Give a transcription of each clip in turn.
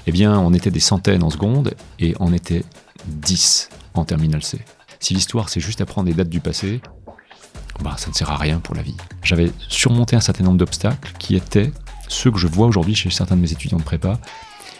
Eh bien, on était des centaines en seconde et on était 10 en terminale C. Si l'histoire, c'est juste apprendre des dates du passé, ça ne sert à rien pour la vie. J'avais surmonté un certain nombre d'obstacles qui étaient ceux que je vois aujourd'hui chez certains de mes étudiants de prépa.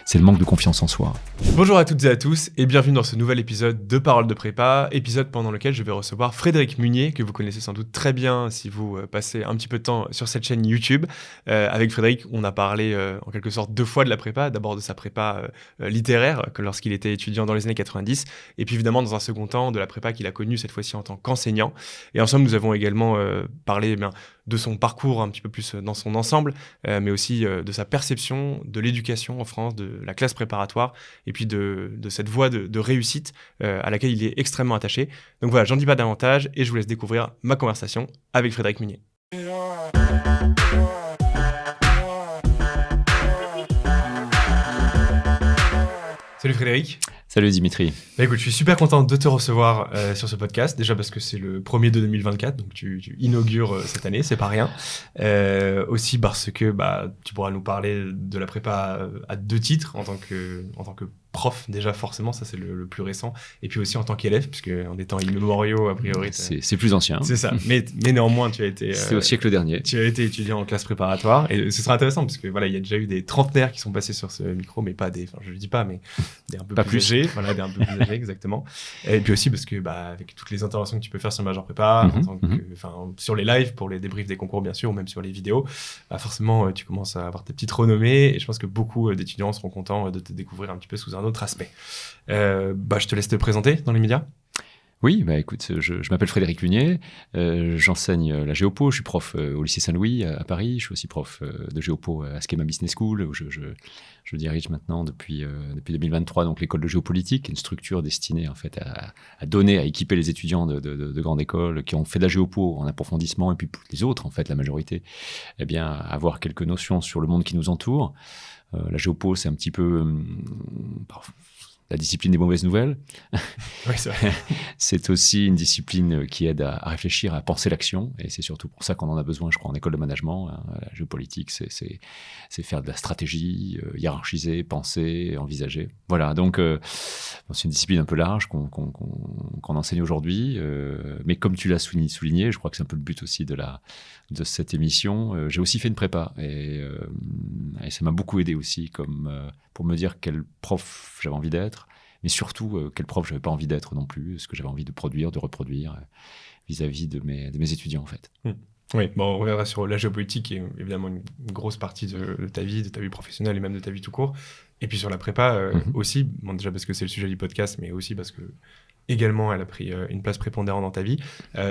C'est le manque de confiance en soi. Bonjour à toutes et à tous et bienvenue dans ce nouvel épisode de Paroles de Prépa, épisode pendant lequel je vais recevoir Frédéric Munier, que vous connaissez sans doute très bien si vous passez un petit peu de temps sur cette chaîne YouTube. Avec Frédéric, on a parlé en quelque sorte 2 fois de la prépa, d'abord de sa prépa littéraire, que lorsqu'il était étudiant dans les années 90, et puis évidemment dans un second temps de la prépa qu'il a connue cette fois-ci en tant qu'enseignant. Et ensemble, nous avons également parlé de son parcours un petit peu plus dans son ensemble, mais aussi de sa perception de l'éducation en France, de la classe préparatoire, et puis de cette voie de réussite à laquelle il est extrêmement attaché. Donc voilà, j'en dis pas davantage et je vous laisse découvrir ma conversation avec Frédéric Munier. Salut Frédéric. Salut Dimitri. Écoute, je suis super content de te recevoir sur ce podcast, déjà parce que c'est le premier de 2024, donc tu inaugures cette année, c'est pas rien. Aussi parce que tu pourras nous parler de la prépa à 2 titres, en tant que prof, déjà forcément, ça c'est le plus récent, et puis aussi en tant qu'élève, puisque en des temps immémoriaux, a priori... C'est plus ancien. C'est ça, mais néanmoins tu as été... c'est au siècle dernier. Tu as été étudiant en classe préparatoire, et ce sera intéressant, parce que voilà, il y a déjà eu des trentenaires qui sont passés sur ce micro, mais pas des... Enfin, je le dis pas, mais des un peu plus âgés. Voilà, des un peu plus âgés, exactement. Et puis aussi parce que, avec toutes les interventions que tu peux faire sur le major prépa, sur les lives, pour les débriefs des concours, bien sûr, ou même sur les vidéos, forcément, tu commences à avoir tes petites renommées, et je pense que beaucoup d'étudiants seront contents de te découvrir un petit peu sous un autre aspect. Je te laisse te présenter dans les médias. Oui, écoute, je m'appelle Frédéric Munier, j'enseigne la géopo, je suis prof au lycée Saint-Louis à Paris, je suis aussi prof de géopo à Schema Business School, où je dirige maintenant depuis 2023 donc l'école de géopolitique, une structure destinée en fait à donner, à équiper les étudiants de grandes écoles qui ont fait de la géopo en approfondissement, et puis les autres, en fait, la majorité, avoir quelques notions sur le monde qui nous entoure. La géopo, c'est un petit peu... la discipline des mauvaises nouvelles. Oui, c'est vrai. C'est aussi une discipline qui aide à réfléchir, à penser l'action. Et c'est surtout pour ça qu'on en a besoin, je crois, en école de management. La géopolitique, c'est faire de la stratégie, hiérarchiser, penser, envisager. Voilà, donc c'est une discipline un peu large qu'on enseigne aujourd'hui. Mais comme tu l'as souligné, je crois que c'est un peu le but aussi de cette émission. J'ai aussi fait une prépa. Et ça m'a beaucoup aidé aussi, pour me dire quel prof j'avais envie d'être, mais surtout quel prof j'avais pas envie d'être non plus, ce que j'avais envie de produire, de reproduire vis-à-vis de mes étudiants, en fait. Oui, on reviendra sur la géopolitique, qui est évidemment une grosse partie de ta vie professionnelle et même de ta vie tout court. Et puis sur la prépa aussi, déjà parce que c'est le sujet du podcast, mais aussi parce que également elle a pris une place prépondérante dans ta vie.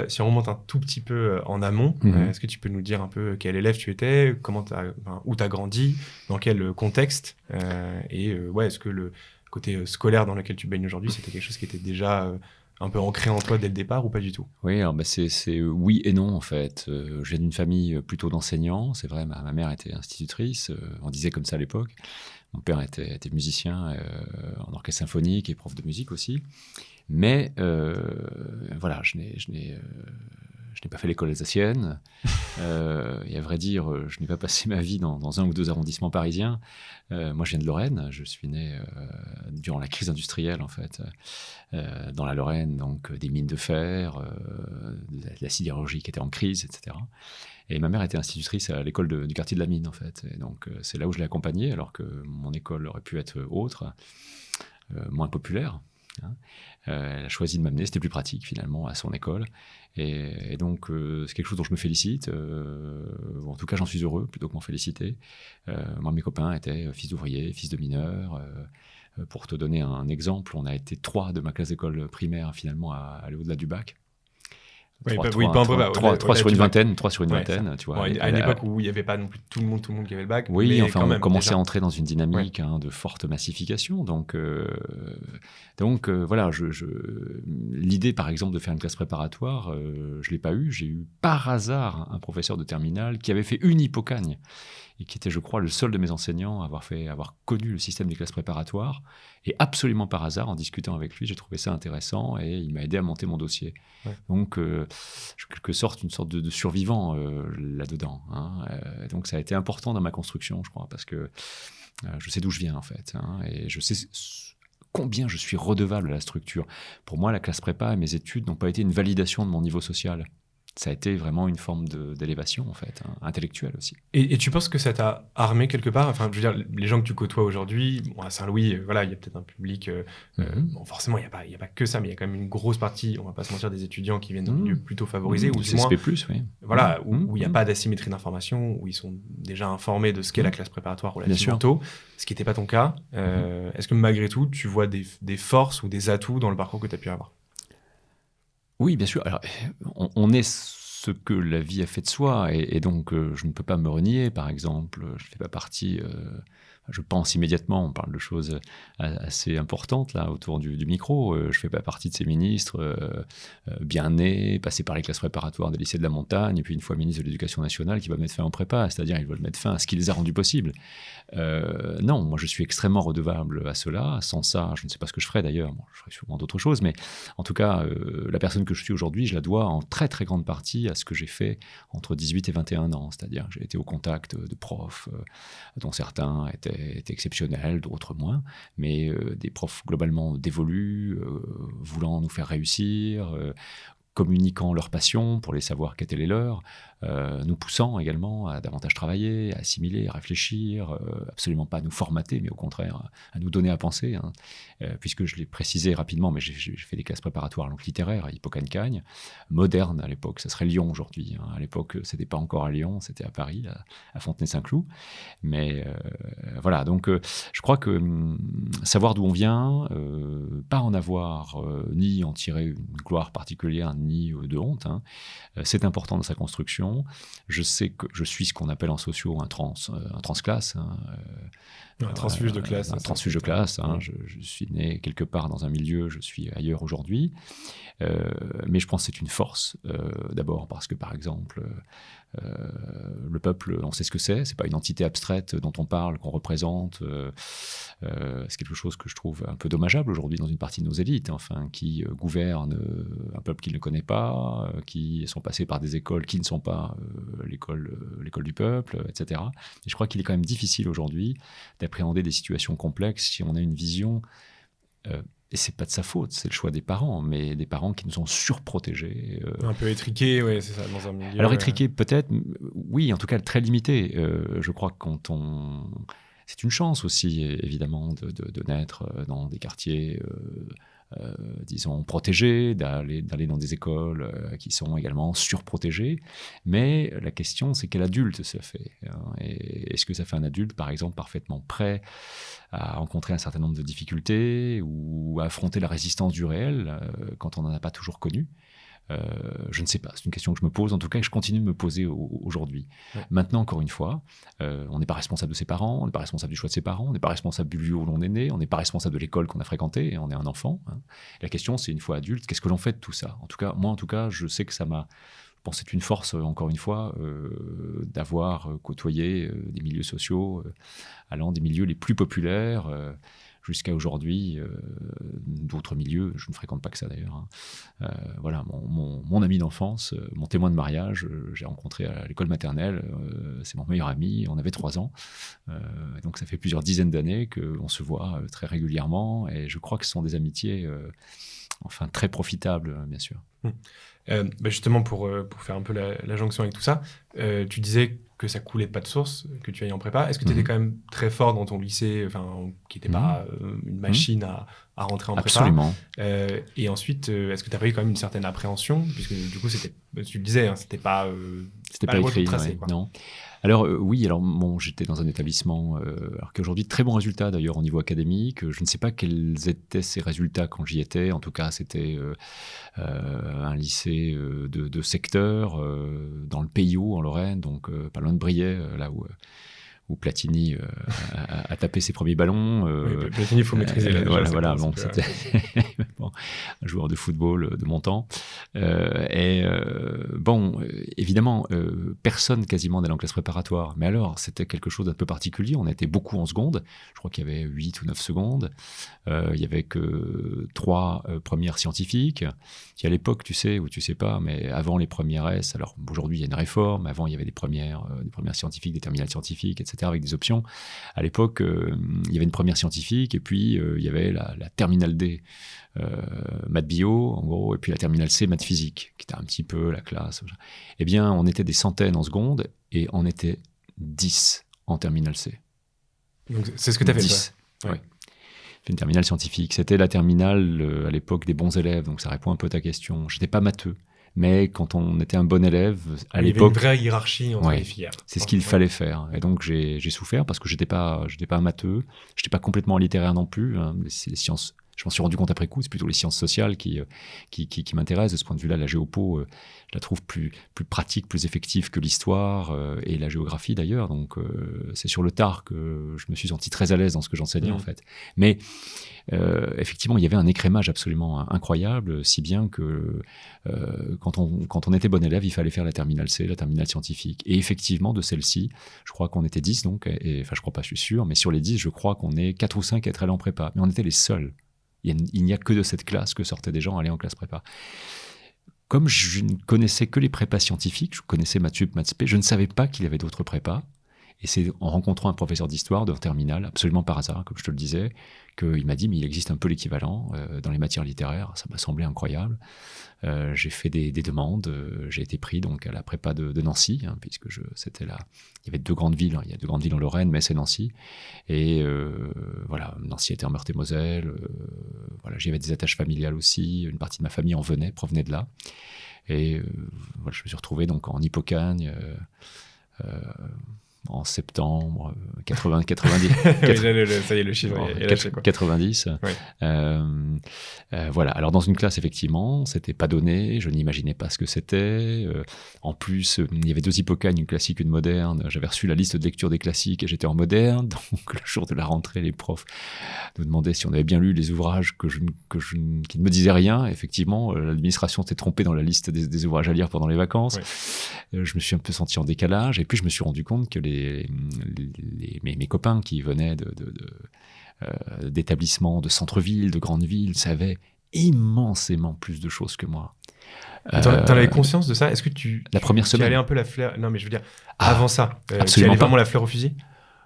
Si on remonte un tout petit peu en amont, est-ce que tu peux nous dire un peu quel élève tu étais, où tu as grandi, dans quel contexte, est-ce que le côté scolaire dans lequel tu baignes aujourd'hui, c'était quelque chose qui était déjà un peu ancré en toi dès le départ ou pas du tout? Oui, alors c'est oui et non en fait. Je viens d'une famille plutôt d'enseignants, c'est vrai, ma mère était institutrice, on disait comme ça à l'époque. Mon père était musicien en orchestre symphonique et prof de musique aussi. Mais je n'ai pas fait l'école alsacienne. Et à vrai dire, je n'ai pas passé ma vie dans 1 ou 2 arrondissements parisiens. Moi, je viens de Lorraine. Je suis né durant la crise industrielle, en fait, dans la Lorraine, donc des mines de fer, de la sidérurgie qui était en crise, etc. Et ma mère était institutrice à l'école du quartier de la Mine, en fait. Et donc, c'est là où je l'ai accompagnée, alors que mon école aurait pu être autre, moins populaire. Elle a choisi de m'amener, c'était plus pratique finalement à son école, et donc c'est quelque chose dont je me félicite, en tout cas j'en suis heureux plutôt que m'en féliciter. Moi, mes copains étaient fils d'ouvriers, fils de mineurs. Pour te donner un exemple, on a été 3 de ma classe d'école primaire finalement à aller au-delà du bac. 3 sur une vingtaine, tu vois. À une époque où il n'y avait pas non plus tout le monde qui avait le bac. Oui, mais enfin, quand on même, commençait déjà à entrer dans une dynamique de forte massification. Donc voilà, l'idée, par exemple, de faire une classe préparatoire, je l'ai pas eu. J'ai eu par hasard un professeur de terminale qui avait fait une hypocagne et qui était, je crois, le seul de mes enseignants à avoir connu le système des classes préparatoires. Et absolument par hasard, en discutant avec lui, j'ai trouvé ça intéressant et il m'a aidé à monter mon dossier. Ouais. Donc, je suis quelque sorte une sorte de survivant là-dedans. Donc, ça a été important dans ma construction, je crois, parce que Je sais d'où je viens, en fait, hein, et je sais combien je suis redevable à la structure. Pour moi, la classe prépa et mes études n'ont pas été une validation de mon niveau social. Ça a été vraiment une forme d'élévation, en fait, hein, intellectuelle aussi. Et tu penses que ça t'a armé quelque part? Enfin, je veux dire, les gens que tu côtoies aujourd'hui, bon, à Saint-Louis, voilà, il y a peut-être un public. Bon, forcément, il n'y a pas que ça, mais il y a quand même une grosse partie, on va pas se mentir, des étudiants qui viennent d'un milieu plutôt favorisé, ou du moins, CSP+, oui. voilà, où il n'y a pas d'asymétrie d'information, où ils sont déjà informés de ce qu'est la classe préparatoire relativement tôt, ce qui n'était pas ton cas. Est-ce que malgré tout, tu vois des forces ou des atouts dans le parcours que tu as pu avoir? Oui, bien sûr. Alors, on est ce que la vie a fait de soi, et donc je ne peux pas me renier, par exemple. Je ne fais pas partie... je pense immédiatement, on parle de choses assez importantes là autour du micro. Je ne fais pas partie de ces ministres bien nés, passés par les classes préparatoires des lycées de la montagne, et puis une fois ministre de l'Éducation nationale qui va mettre fin en prépa, c'est-à-dire ils veulent mettre fin à ce qui les a rendus possibles. Non, moi je suis extrêmement redevable à cela. Sans ça, je ne sais pas ce que je ferais d'ailleurs. Bon, je ferais sûrement d'autres choses, mais en tout cas, la personne que je suis aujourd'hui, je la dois en très très grande partie à ce que j'ai fait entre 18 et 21 ans. C'est-à-dire j'ai été au contact de profs dont certains étaient exceptionnels, d'autres moins, mais des profs globalement dévolus, voulant nous faire réussir, communiquant leur passion pour les savoirs qu'étaient les leurs, nous poussant également à davantage travailler, à assimiler, à réfléchir, absolument pas à nous formater, mais au contraire à nous donner à penser, hein. Puisque je l'ai précisé rapidement, mais j'ai fait des classes préparatoires à langue littéraire à Hippocagne-Cagne, moderne à l'époque, ça serait Lyon aujourd'hui, hein. À l'époque, c'était pas encore à Lyon, c'était à Paris, à Fontenay-Saint-Cloud. Mais voilà, donc je crois que savoir d'où on vient, pas en avoir ni en tirer une gloire particulière, ni de honte, hein, c'est important dans sa construction. Je sais que je suis ce qu'on appelle en sociaux un transclasse, hein, un transfuge de classe. Un transfuge de classe. Hein, je suis né quelque part dans un milieu, je suis ailleurs aujourd'hui. Mais je pense que c'est une force, d'abord parce que, par exemple, le peuple, on sait ce que c'est pas une entité abstraite dont on parle, qu'on représente. C'est quelque chose que je trouve un peu dommageable aujourd'hui dans une partie de nos élites, enfin, qui gouvernent un peuple qu'ils ne connaissent pas, qui sont passés par des écoles qui ne sont pas l'école du peuple, etc. Et je crois qu'il est quand même difficile aujourd'hui d'appréhender des situations complexes si on a une vision... et c'est pas de sa faute, c'est le choix des parents, mais des parents qui nous ont surprotégés. Un peu étriqués, ouais, c'est ça, dans un milieu. Alors étriqués, peut-être, oui, en tout cas très limité. Je crois que c'est une chance aussi, évidemment, de naître dans des quartiers, disons, protégés, d'aller dans des écoles qui sont également surprotégées. Mais la question, c'est quel adulte ça fait, hein, et est-ce que ça fait un adulte, par exemple, parfaitement prêt à rencontrer un certain nombre de difficultés ou à affronter la résistance du réel quand on n'en a pas toujours connu? Je ne sais pas, c'est une question que je me pose, en tout cas, et je continue de me poser aujourd'hui. Ouais. Maintenant, encore une fois, on n'est pas responsable de ses parents, on n'est pas responsable du choix de ses parents, on n'est pas responsable du lieu où l'on est né, on n'est pas responsable de l'école qu'on a fréquentée, et on est un enfant, hein. La question, c'est une fois adulte, qu'est-ce que l'on fait de tout ça? En tout cas, moi, je sais que ça m'a... Je pense que c'est une force, encore une fois, d'avoir côtoyé des milieux sociaux, allant des milieux les plus populaires, jusqu'à aujourd'hui, d'autres milieux, je ne fréquente pas que ça d'ailleurs, hein. Voilà, mon ami d'enfance, mon témoin de mariage, j'ai rencontré à l'école maternelle, c'est mon meilleur ami, on avait 3 ans, donc ça fait plusieurs dizaines d'années qu'on se voit très régulièrement, et je crois que ce sont des amitiés enfin très profitables, bien sûr. Justement, pour faire un peu la jonction avec tout ça, tu disais que ça coulait pas de source, que tu ailles en prépa. Est-ce que tu étais quand même très fort dans ton lycée, qui n'était pas une machine à rentrer en prépa? Absolument. Et ensuite, est-ce que tu as pas eu quand même une certaine appréhension? Puisque du coup, tu le disais, hein, c'était pas écrit, tracé, ouais, quoi. Non. Alors oui, j'étais dans un établissement, alors qu'aujourd'hui, très bons résultats d'ailleurs au niveau académique. Je ne sais pas quels étaient ces résultats quand j'y étais. En tout cas, c'était un lycée de secteur dans le Pays Haut, en Lorraine, donc pas loin de Briey, là où Platini a tapé ses premiers ballons. Oui, Platini, il faut maîtriser la voilà, bon, c'était bon, un joueur de football de mon temps. Bon, évidemment, personne quasiment n'allait en classe préparatoire. Mais alors, c'était quelque chose d'un peu particulier. On était beaucoup en seconde. Je crois qu'il y avait 8 ou 9 secondes. Il y avait que 3 premières scientifiques. Qui à l'époque, tu sais, ou tu sais pas, mais avant les premières S, alors aujourd'hui il y a une réforme, avant il y avait des premières scientifiques, des terminales scientifiques, etc. etc., avec des options. À l'époque, il y avait une première scientifique, et puis il y avait la terminale D, maths bio, en gros, et puis la terminale C, maths physique, qui était un petit peu la classe. Eh bien, on était des centaines en seconde, et on était 10 en terminale C. Donc, c'est ce que tu as fait, 10, toi. oui. Une terminale scientifique. C'était la terminale à l'époque des bons élèves, donc ça répond un peu à ta question. J'étais pas matheux, mais quand on était un bon élève, à l'époque... Il y avait une vraie hiérarchie entre les filières. C'est ce qu'il fallait faire. Et donc j'ai souffert parce que j'étais pas un matheux, j'étais pas complètement littéraire non plus. Hein. C'est les sciences... Je m'en suis rendu compte après coup, c'est plutôt les sciences sociales qui m'intéressent. De ce point de vue-là, la géopo, je la trouve plus pratique, plus effective que l'histoire et la géographie d'ailleurs. Donc c'est sur le tard que je me suis senti très à l'aise dans ce que j'enseignais en fait. Mais effectivement, il y avait un écrémage absolument incroyable, si bien que quand on était bon élève, il fallait faire la terminale C, la terminale scientifique. Et effectivement, de celle-ci, je crois qu'on était 10 donc, enfin je crois pas, je suis sûr, mais sur les 10, je crois qu'on est 4 ou 5 à être allés en prépa. Mais on était les seuls. Il n'y a que de cette classe que sortaient des gens allés en classe prépa. Comme je ne connaissais que les prépas scientifiques, je connaissais maths sup, maths spé, je ne savais pas qu'il y avait d'autres prépas. Et c'est en rencontrant un professeur d'histoire de terminale, absolument par hasard, comme je te le disais, qu'il m'a dit, mais il existe un peu l'équivalent dans les matières littéraires. Ça m'a semblé incroyable. J'ai fait des demandes. J'ai été pris donc à la prépa de Nancy, hein, puisque c'était là. Il y avait deux grandes villes. Hein, il y a deux grandes villes en Lorraine, Metz et Nancy. Et voilà, Nancy était en Meurthe-et-Moselle. Voilà, j'y avais des attaches familiales aussi. Une partie de ma famille provenait de là. Et voilà, je me suis retrouvé donc en Hippocagne. En septembre 90. Ça y est, le chiffre est lâché, quoi. 90. Voilà. Alors, dans une classe, effectivement, c'était pas donné. Je n'imaginais pas ce que c'était. En plus, il y avait deux Hippocagnes, une classique, une moderne. J'avais reçu la liste de lecture des classiques et j'étais en moderne. Donc, le jour de la rentrée, les profs nous demandaient si on avait bien lu les ouvrages qui ne me disaient rien. Effectivement, l'administration s'était trompée dans la liste des ouvrages à lire pendant les vacances. Je me suis un peu senti en décalage. Et puis, je me suis rendu compte que mes copains qui venaient d'établissements de centre-ville, de grandes villes, savaient immensément plus de choses que moi. T'en avais conscience de ça? Est-ce que la première semaine, allais un peu la fleur? Non, mais je veux dire, avant ça, tu absolument allais pas. vraiment la fleur au fusil?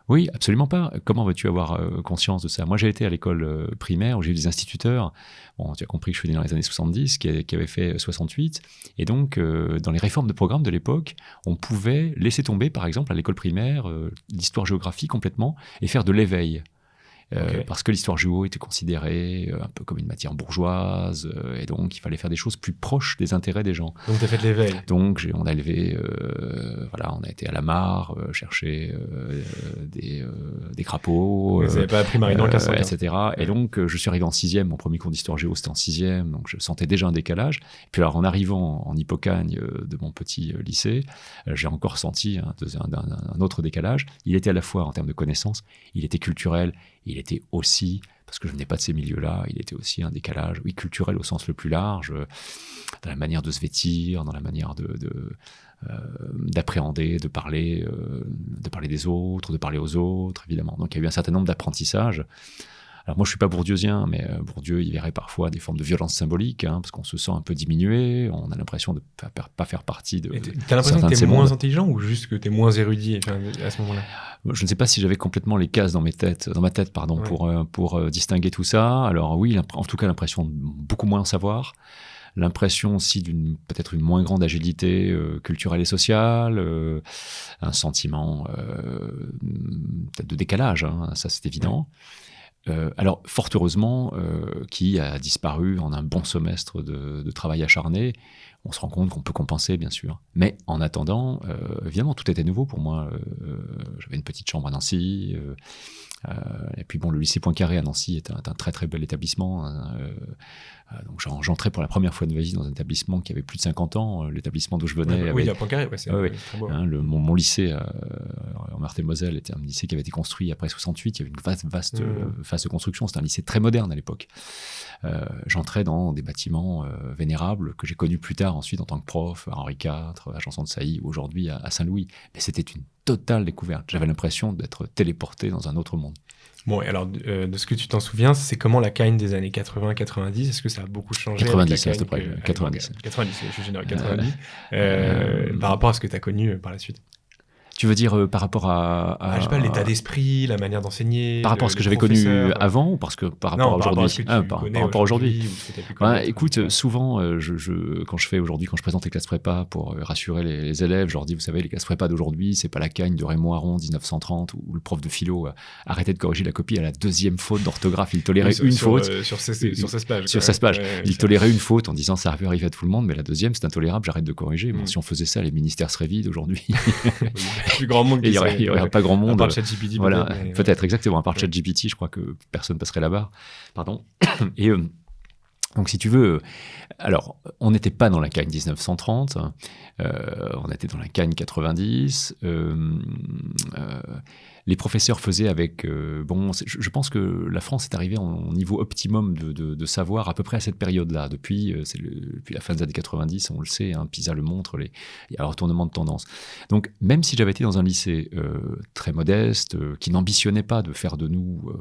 Oui, absolument pas. Comment veux-tu avoir conscience de ça? Moi, j'ai été à l'école primaire où j'ai eu des instituteurs. Bon, tu as compris que je suis né dans les années 70, qui avaient fait 68. Et donc, dans les réformes de programme de l'époque, on pouvait laisser tomber, par exemple, à l'école primaire, l'histoire-géographie complètement et faire de l'éveil. Parce que l'histoire géo était considérée un peu comme une matière bourgeoise, et donc il fallait faire des choses plus proches des intérêts des gens. Donc tu as fait de l'éveil. Donc on a élevé, voilà, on a été à la mare chercher des crapauds. Vous n'avez pas appris Marie dans le etc. Et donc je suis arrivé en 6e, mon premier cours d'histoire géo c'était en 6e, donc je sentais déjà un décalage. Et puis alors en arrivant en Hippocagne de mon petit lycée, j'ai encore senti un autre décalage. Il était à la fois en termes de connaissances, il était culturel, il était aussi, parce que je ne venais pas de ces milieux-là, il était aussi un décalage, oui, culturel au sens le plus large, dans la manière de se vêtir, dans la manière d'appréhender, de parler des autres, de parler aux autres, évidemment. Donc il y a eu un certain nombre d'apprentissages. Alors moi, je ne suis pas bourdieuxien, mais Bourdieu, il verrait parfois des formes de violence symbolique, hein, parce qu'on se sent un peu diminué, on a l'impression de ne pas faire partie de t'as l'impression que tu es moins intelligent ou juste que tu es moins érudit à ce moment-là? Je ne sais pas si j'avais complètement les cases dans ma tête, ouais, pour distinguer tout ça. Alors oui, en tout cas, l'impression de beaucoup moins en savoir. L'impression aussi peut-être une moins grande agilité culturelle et sociale, un sentiment peut-être de décalage, hein, ça c'est évident. Alors, fort heureusement, qui a disparu en un bon semestre de travail acharné. On se rend compte qu'on peut compenser, bien sûr. Mais en attendant, évidemment, tout était nouveau pour moi. J'avais une petite chambre à Nancy. Et puis, bon, le lycée Poincaré à Nancy est un très, très bel établissement. Donc, j'entrais pour la première fois de ma vie dans un établissement qui avait plus de 50 ans. L'établissement d'où je venais. Oui, à Poincaré, c'est très beau. Hein, mon lycée en Meurthe-et-Moselle était un lycée qui avait été construit après 68. Il y avait une vaste phase de construction. C'était un lycée très moderne à l'époque. J'entrais dans des bâtiments vénérables que j'ai connus plus tard ensuite en tant que prof à Henri IV, à Janson de Sailly, ou aujourd'hui à Saint-Louis. Mais c'était une totale découverte. J'avais l'impression d'être téléporté dans un autre monde. Bon, et alors, de ce que tu t'en souviens, c'est comment la Cagne des années 80-90? Est-ce que ça a beaucoup changé? 90, s'il te plaît. 90. 90, je suis généreux, 90. Par rapport à ce que tu as connu par la suite. Tu veux dire par rapport je sais pas, l'état d'esprit, la manière d'enseigner. Par rapport à ce que j'avais connu avant ou parce que par rapport à aujourd'hui? Par rapport à aujourd'hui. Écoute, souvent, quand je présente les classes prépa pour rassurer les élèves, je leur dis, vous savez, les classes prépa d'aujourd'hui, c'est pas la cagne de Raymond Aron 1930 où le prof de philo arrêtait de corriger la copie à la deuxième faute d'orthographe. Il tolérait une faute. Sur 16 pages. Sur 16 pages. Il tolérait une faute en disant, ça peut arriver à tout le monde, mais la deuxième, c'est intolérable, j'arrête de corriger. Bon, si on faisait ça, les ministères seraient vides aujourd'hui. Plus grand monde. Il y aurait pas grand monde. À part ChatGPT, voilà, peut-être, exactement. À part ChatGPT, je crois que personne passerait la barre. Pardon. Et donc, si tu veux, alors, on n'était pas dans la cagne 1930, on était dans la cagne 90. Les professeurs faisaient avec... je pense que la France est arrivée au niveau optimum de savoir à peu près à cette période-là. Depuis la fin des années 90, on le sait, hein, PISA le montre, il y a un retournement de tendance. Donc, même si j'avais été dans un lycée très modeste, qui n'ambitionnait pas de faire de nous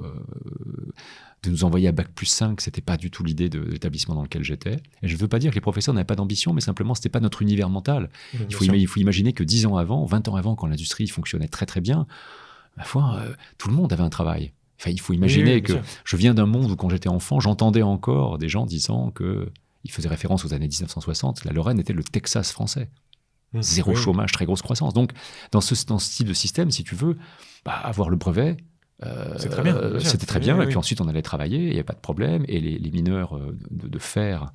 envoyer à Bac+5, c'était pas du tout l'idée de l'établissement dans lequel j'étais. Et je ne veux pas dire que les professeurs n'avaient pas d'ambition, mais simplement, c'était pas notre univers mental. Il faut imaginer que 10 ans avant, 20 ans avant, quand l'industrie fonctionnait très très bien, ma foi, tout le monde avait un travail. Enfin, il faut imaginer que je viens d'un monde où, quand j'étais enfant, j'entendais encore des gens disant qu'ils faisaient référence aux années 1960, la Lorraine était le Texas français. Zéro chômage, très grosse croissance. Donc, dans ce type de système, si tu veux, avoir le brevet, c'est très bien, c'était très bien. Et puis ensuite, on allait travailler, il n'y avait pas de problème. Et les mineurs de fer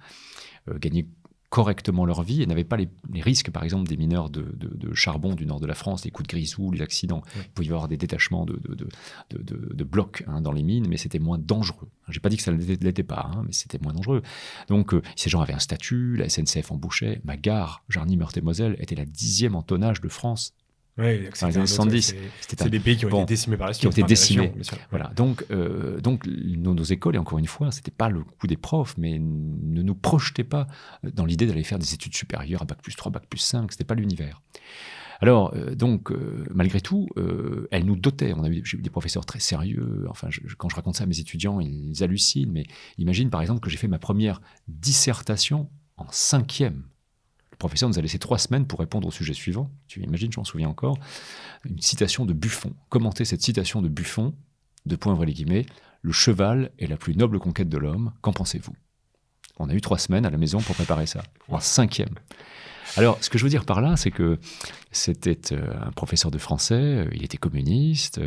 gagnaient correctement leur vie et n'avaient pas les risques, par exemple, des mineurs de charbon du nord de la France, les coups de grisou, les accidents. Il pouvait y avoir des détachements de blocs dans les mines, mais c'était moins dangereux. Je n'ai pas dit que ça ne l'était pas, mais c'était moins dangereux. Donc, ces gens avaient un statut, la SNCF embauchait. Ma gare, Jarny, Meurthe-et-Moselle, était la 10e en tonnage de France. Oui, dans les années 70. C'est des pays qui ont été décimés par la suite. Qui ont été décimés. Voilà. Donc nos écoles, et encore une fois, ce n'était pas le coup des profs, mais ne nous projetez pas dans l'idée d'aller faire des études supérieures à Bac+3, Bac+5, ce n'était pas l'univers. Alors, malgré tout, elle nous dotait. J'ai eu des professeurs très sérieux. Enfin, quand je raconte ça à mes étudiants, ils hallucinent. Mais imagine, par exemple, que j'ai fait ma première dissertation en 5e. Le professeur nous a laissé 3 semaines pour répondre au sujet suivant. Tu imagines, je m'en souviens encore. Une citation de Buffon. Commentez cette citation de Buffon, ouvrez les guillemets, « Le cheval est la plus noble conquête de l'homme. Qu'en pensez-vous » On a eu 3 semaines à la maison pour préparer ça, en 5e. Alors, ce que je veux dire par là, c'est que c'était un professeur de français, il était communiste,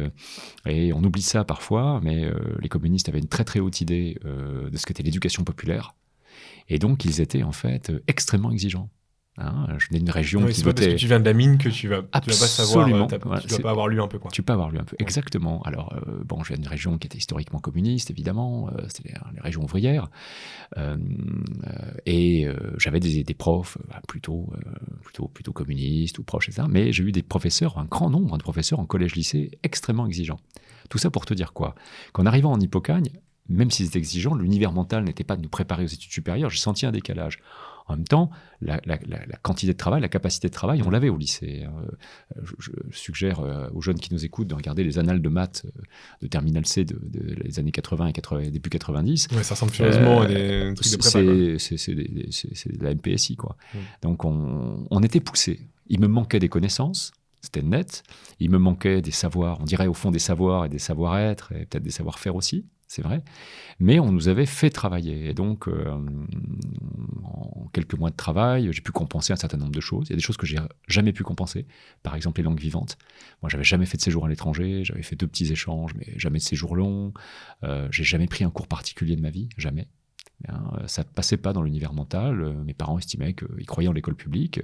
et on oublie ça parfois, mais les communistes avaient une très très haute idée de ce qu'était l'éducation populaire. Et donc, ils étaient en fait extrêmement exigeants. Je venais d'une région qui c'est pas parce que tu viens de la mine que tu vas pas savoir, tu dois pas avoir lu un peu, quoi. Tu peux avoir lu un peu, exactement. Alors, je viens d'une région qui était historiquement communiste, évidemment, c'était les régions ouvrières, et j'avais des profs plutôt communistes ou proches, etc. Mais j'ai eu des professeurs, un grand nombre de professeurs en collège-lycée extrêmement exigeants. Tout ça pour te dire quoi ? Qu'en arrivant en Hippocagne, même si c'était exigeant, l'univers mental n'était pas de nous préparer aux études supérieures, j'ai senti un décalage. En même temps, la quantité de travail, la capacité de travail, on l'avait au lycée. Je suggère aux jeunes qui nous écoutent de regarder les annales de maths de Terminal C des années 80 et début 90. Ouais, ça ressemble furieusement à des trucs de prépa. C'est de la MPSI, quoi. Donc, on était poussés. Il me manquait des connaissances, c'était net. Il me manquait des savoirs, on dirait au fond des savoirs et des savoir-être, et peut-être des savoir-faire aussi. C'est vrai, mais on nous avait fait travailler. Et donc, en quelques mois de travail, j'ai pu compenser un certain nombre de choses. Il y a des choses que j'ai jamais pu compenser. Par exemple, les langues vivantes. Moi, j'avais jamais fait de séjour à l'étranger. J'avais fait 2 petits échanges, mais jamais de séjour long. J'ai jamais pris un cours particulier de ma vie, jamais. Ça ne passait pas dans l'univers mental. Mes parents estimaient qu'ils croyaient en l'école publique.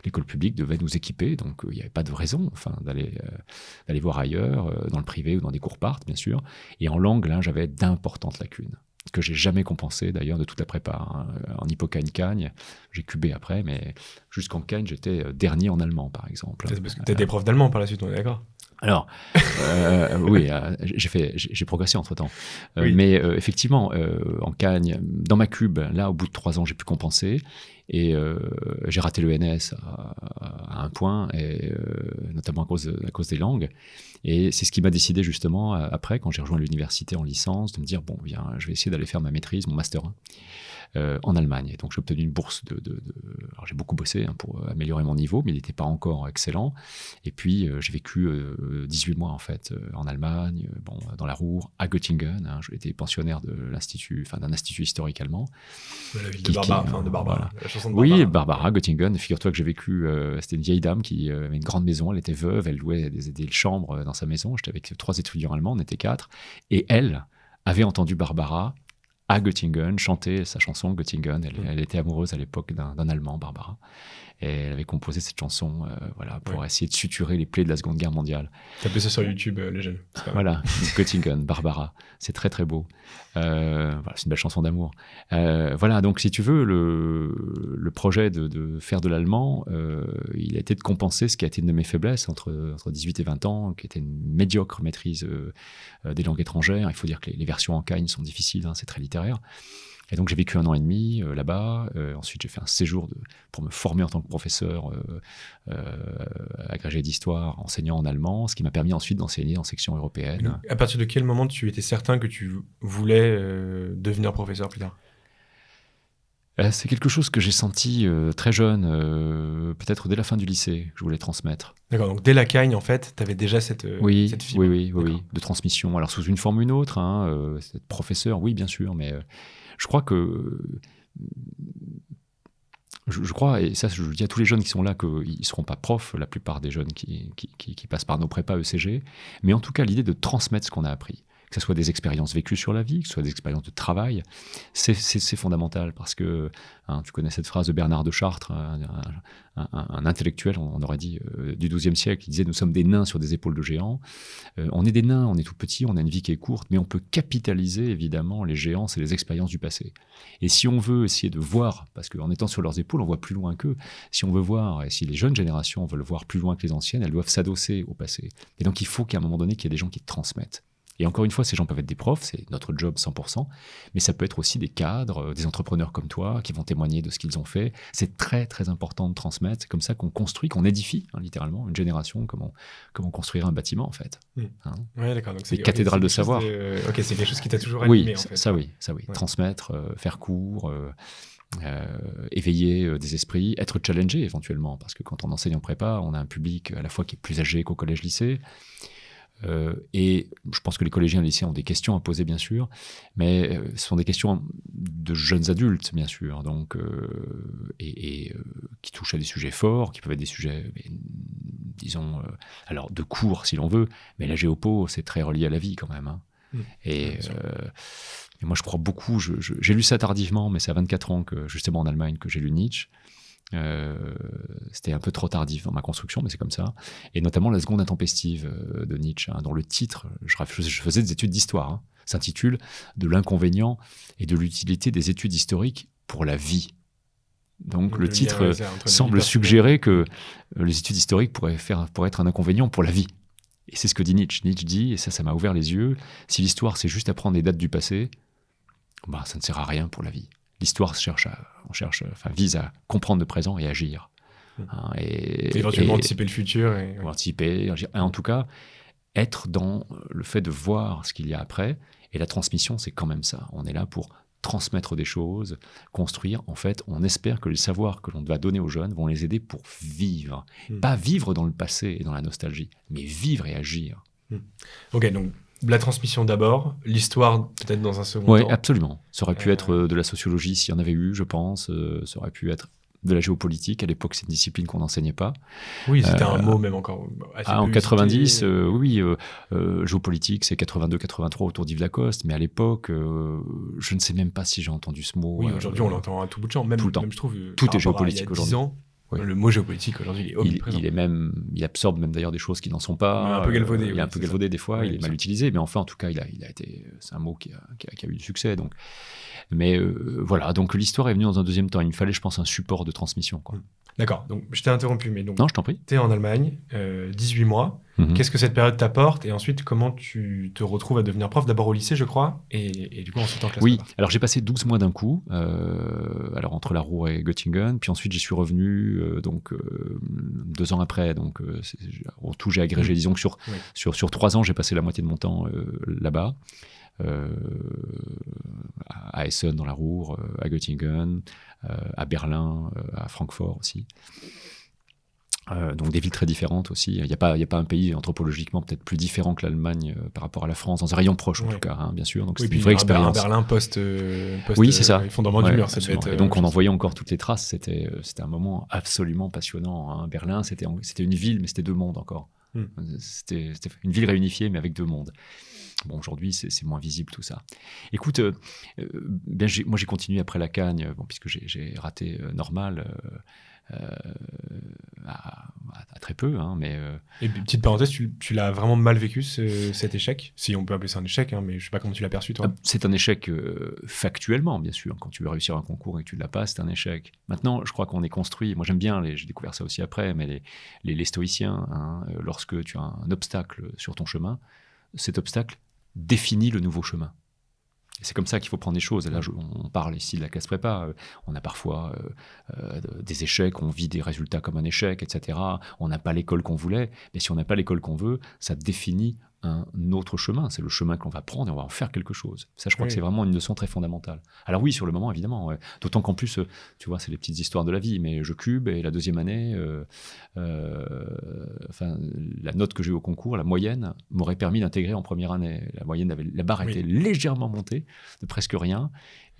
L'école publique devait nous équiper, donc il n'y avait pas de raison d'aller voir ailleurs, dans le privé ou dans des cours parts, bien sûr. Et en langue, là, j'avais d'importantes lacunes, que j'ai jamais compensées, d'ailleurs, de toute la prépa. En Hippocagne-Cagne, j'ai cubé après, mais jusqu'en Cagne, j'étais dernier en allemand, par exemple. C'est parce que tu as des profs d'allemand par la suite, on est d'accord ? Alors, oui, j'ai progressé entre-temps. Oui. Mais effectivement, en Cagne, dans ma cube, là, au bout de 3 ans, j'ai pu compenser. Et j'ai raté l'ENS à un point, et, notamment à cause des langues. Et c'est ce qui m'a décidé justement, après, quand j'ai rejoint l'université en licence, de me dire, bon, bien, je vais essayer d'aller faire ma maîtrise, mon master 1. En Allemagne. Et donc, j'ai obtenu une bourse Alors, j'ai beaucoup bossé pour améliorer mon niveau, mais il n'était pas encore excellent. Et puis, j'ai vécu 18 mois, en fait, en Allemagne, dans la Ruhr, à Göttingen. J'étais pensionnaire d'un institut historique allemand. La ville de Barbara, voilà. La chanson de Barbara. Oui, Barbara, Göttingen. Figure-toi que j'ai vécu... c'était une vieille dame qui avait une grande maison. Elle était veuve, elle louait des chambres dans sa maison. J'étais avec 3 étudiants allemands, on était 4. Et elle avait entendu Barbara à Göttingen, chanter sa chanson Göttingen. Elle était amoureuse à l'époque d'un Allemand, Barbara. Et elle avait composé cette chanson pour essayer de suturer les plaies de la Seconde Guerre mondiale. Tapez ça sur YouTube, les jeunes. Voilà, Göttingen, Barbara. C'est très très beau. C'est une belle chanson d'amour. Donc si tu veux, le projet de faire de l'allemand, il a été de compenser ce qui a été une de mes faiblesses entre 18 et 20 ans, qui était une médiocre maîtrise des langues étrangères. Il faut dire que les versions en Cagne sont difficiles, c'est très littéraire. Et donc, j'ai vécu 1 an et demi là-bas. Ensuite, j'ai fait un séjour pour me former en tant que professeur agrégé d'histoire, enseignant en allemand, ce qui m'a permis ensuite d'enseigner en section européenne. À partir de quel moment tu étais certain que tu voulais devenir professeur plus tard ? C'est quelque chose que j'ai senti très jeune, peut-être dès la fin du lycée, que je voulais transmettre. D'accord, donc dès la Cagne, en fait, tu avais déjà cette fibre. Oui, de transmission. Alors, sous une forme ou une autre, être professeur, oui, bien sûr, mais je crois que... Je crois, et ça je le dis à tous les jeunes qui sont là, qu'ils ne seront pas profs, la plupart des jeunes qui passent par nos prépas ECG, mais en tout cas l'idée de transmettre ce qu'on a appris, que ce soit des expériences vécues sur la vie, que ce soit des expériences de travail, c'est fondamental, parce que tu connais cette phrase de Bernard de Chartres, un intellectuel, on aurait dit, du XIIe siècle, qui disait « Nous sommes des nains sur des épaules de géants ». On est des nains, on est tout petits, on a une vie qui est courte, mais on peut capitaliser évidemment les géants, c'est les expériences du passé. Et si on veut essayer de voir, parce qu'en étant sur leurs épaules, on voit plus loin qu'eux, si on veut voir, et si les jeunes générations veulent voir plus loin que les anciennes, elles doivent s'adosser au passé. Et donc il faut qu'à un moment donné, qu'il y ait des gens qui transmettent. Et encore une fois, ces gens peuvent être des profs, c'est notre job 100%, mais ça peut être aussi des cadres, des entrepreneurs comme toi, qui vont témoigner de ce qu'ils ont fait. C'est très, très important de transmettre. C'est comme ça qu'on construit, qu'on édifie, littéralement, une génération, comme on construirait un bâtiment, en fait. Oui, d'accord. Donc des cathédrales de savoir. C'est quelque chose qui t'a toujours animé, en fait. Ça oui. Ouais. Transmettre, faire cours... éveiller des esprits, être challengé éventuellement, parce que quand on enseigne en prépa, on a un public à la fois qui est plus âgé qu'au collège-lycée, et je pense que les collégiens et les lycéens ont des questions à poser, bien sûr, mais ce sont des questions de jeunes adultes, bien sûr, donc, qui touchent à des sujets forts, qui peuvent être des sujets, disons, alors de cours si l'on veut, mais la géopo, c'est très relié à la vie quand même. Et moi, je crois beaucoup, j'ai lu ça tardivement, mais c'est à 24 ans, justement en Allemagne, que j'ai lu Nietzsche. C'était un peu trop tardif dans ma construction, mais c'est comme ça. Et notamment la seconde intempestive de Nietzsche, dont le titre, je faisais des études d'histoire, s'intitule « De l'inconvénient et de l'utilité des études historiques pour la vie ». Donc le titre semble suggérer que les études historiques pourraient être un inconvénient pour la vie. Et c'est ce que dit Nietzsche. Nietzsche dit, et ça m'a ouvert les yeux, si l'histoire c'est juste apprendre les dates du passé, ça ne sert à rien pour la vie. L'histoire vise à comprendre le présent et agir. Et éventuellement anticiper le futur. Anticiper, agir. Et en tout cas, être dans le fait de voir ce qu'il y a après. Et la transmission, c'est quand même ça. On est là pour transmettre des choses, construire. En fait, on espère que les savoirs que l'on va donner aux jeunes vont les aider pour vivre. Pas vivre dans le passé et dans la nostalgie, mais vivre et agir. Ok, donc la transmission d'abord, l'histoire peut-être dans un second temps. Oui, absolument. Ça aurait pu être de la sociologie s'il y en avait eu, je pense. Ça aurait pu être de la géopolitique. À l'époque, c'est une discipline qu'on n'enseignait pas. Oui, c'était un mot même encore assez en 90, géopolitique, c'est 82-83 autour d'Yves Lacoste. Mais à l'époque, je ne sais même pas si j'ai entendu ce mot. Oui, aujourd'hui, on l'entend à tout bout de champ. Même, tout le temps. Même, je trouve, tout est géopolitique aujourd'hui. Le mot géopolitique aujourd'hui, il est omniprésent. Il absorbe même d'ailleurs des choses qui n'en sont pas. Un peu galvaudé. Il est un peu galvaudé des fois, il est mal utilisé, mais enfin, en tout cas, c'est un mot qui a eu du succès. Donc. Mais voilà, donc l'histoire est venue dans un deuxième temps. Il me fallait, je pense, un support de transmission. D'accord, donc je t'ai interrompu, mais donc Non, je t'en prie. tu es en Allemagne, 18 mois. Qu'est-ce que cette période t'apporte? Et ensuite, comment tu te retrouves à devenir prof? D'abord au lycée, je crois, et du coup ensuite en classe Oui, prépa. alors j'ai passé 12 mois d'un coup, alors entre la Ruhr et Göttingen, puis ensuite j'y suis revenu 2 ans après, donc en tout j'ai agrégé, disons que sur 3 ans j'ai passé la moitié de mon temps là-bas, à Essen dans la Ruhr, à Göttingen, à Berlin, à Francfort aussi. Donc des villes très différentes aussi. Il n'y a pas un pays anthropologiquement peut-être plus différent que l'Allemagne par rapport à la France, dans un rayon proche en tout cas, hein, bien sûr. Donc c'était une vraie expérience. Berlin Oui, c'est ça. Effondrement du mur, ça devait être. Et donc on en voyait encore toutes les traces. C'était un moment absolument passionnant. Hein. Berlin, c'était une ville, mais c'était 2 mondes encore. C'était une ville réunifiée, mais avec 2 mondes. Bon, aujourd'hui, c'est moins visible tout ça. Écoute, moi j'ai continué après la Cagne, puisque j'ai raté normal. À très peu, hein, mais... Et petite parenthèse, tu l'as vraiment mal vécu, cet échec? Si on peut appeler ça un échec, hein, mais je sais pas comment tu l'as perçu, toi. C'est un échec factuellement, bien sûr. Quand tu veux réussir un concours et que tu ne l'as pas, c'est un échec. Maintenant, je crois qu'on est construit... Moi, j'aime bien, j'ai découvert ça aussi après, mais les stoïciens, hein, lorsque tu as un obstacle sur ton chemin, cet obstacle définit le nouveau chemin. Et c'est comme ça qu'il faut prendre les choses. Là, on parle ici de la classe prépa. On a parfois des échecs, on vit des résultats comme un échec, etc. On n'a pas l'école qu'on voulait. Mais si on n'a pas l'école qu'on veut, ça définit un autre chemin. C'est le chemin qu'on va prendre et on va en faire quelque chose. Ça, je crois que c'est vraiment une leçon très fondamentale. Alors oui, sur le moment, évidemment. Ouais. D'autant qu'en plus, tu vois, c'est les petites histoires de la vie. Mais je cube et la 2e année, la note que j'ai eu au concours, la moyenne, m'aurait permis d'intégrer en première année. La barre était légèrement montée, de presque rien.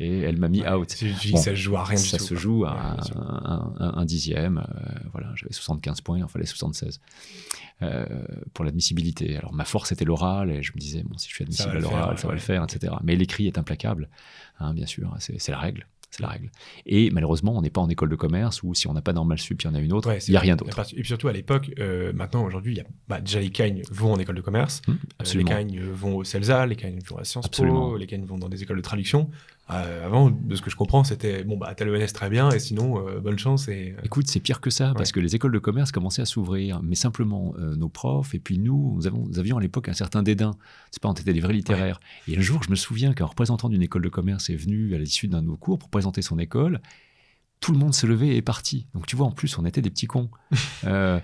Et elle m'a mis out. Tu dis que ça se joue à rien du tout. Ça se joue à un dixième. Voilà, j'avais 75 points, il en fallait 76 pour l'admissibilité. Alors ma force était l'oral et je me disais, bon, si je suis admissible à l'oral, ça va le faire, etc. Mais l'écrit est implacable, hein, bien sûr, c'est la règle. C'est la règle. Et malheureusement, on n'est pas en école de commerce où si on n'a pas normal sup, il y en a une autre, il n'y a rien d'autre. Et puis surtout à l'époque, maintenant, aujourd'hui, déjà les Cagnes vont en école de commerce, les Cagnes vont au CELSA, les Cagnes vont à Sciences Po, les Cagnes vont dans des écoles de traduction. Avant, de ce que je comprends, c'était t'as le l'ENS très bien et sinon, bonne chance. Écoute, c'est pire que ça parce que les écoles de commerce commençaient à s'ouvrir, mais simplement nos profs et puis nous avions à l'époque un certain dédain. C'est pas, on était des vrais littéraires. Et un jour, je me souviens qu'un représentant d'une école de commerce est venu à l'issue d'un de nos cours pour présenter son école. Tout le monde se levait et est parti. Donc tu vois, en plus, on était des petits cons. Voilà,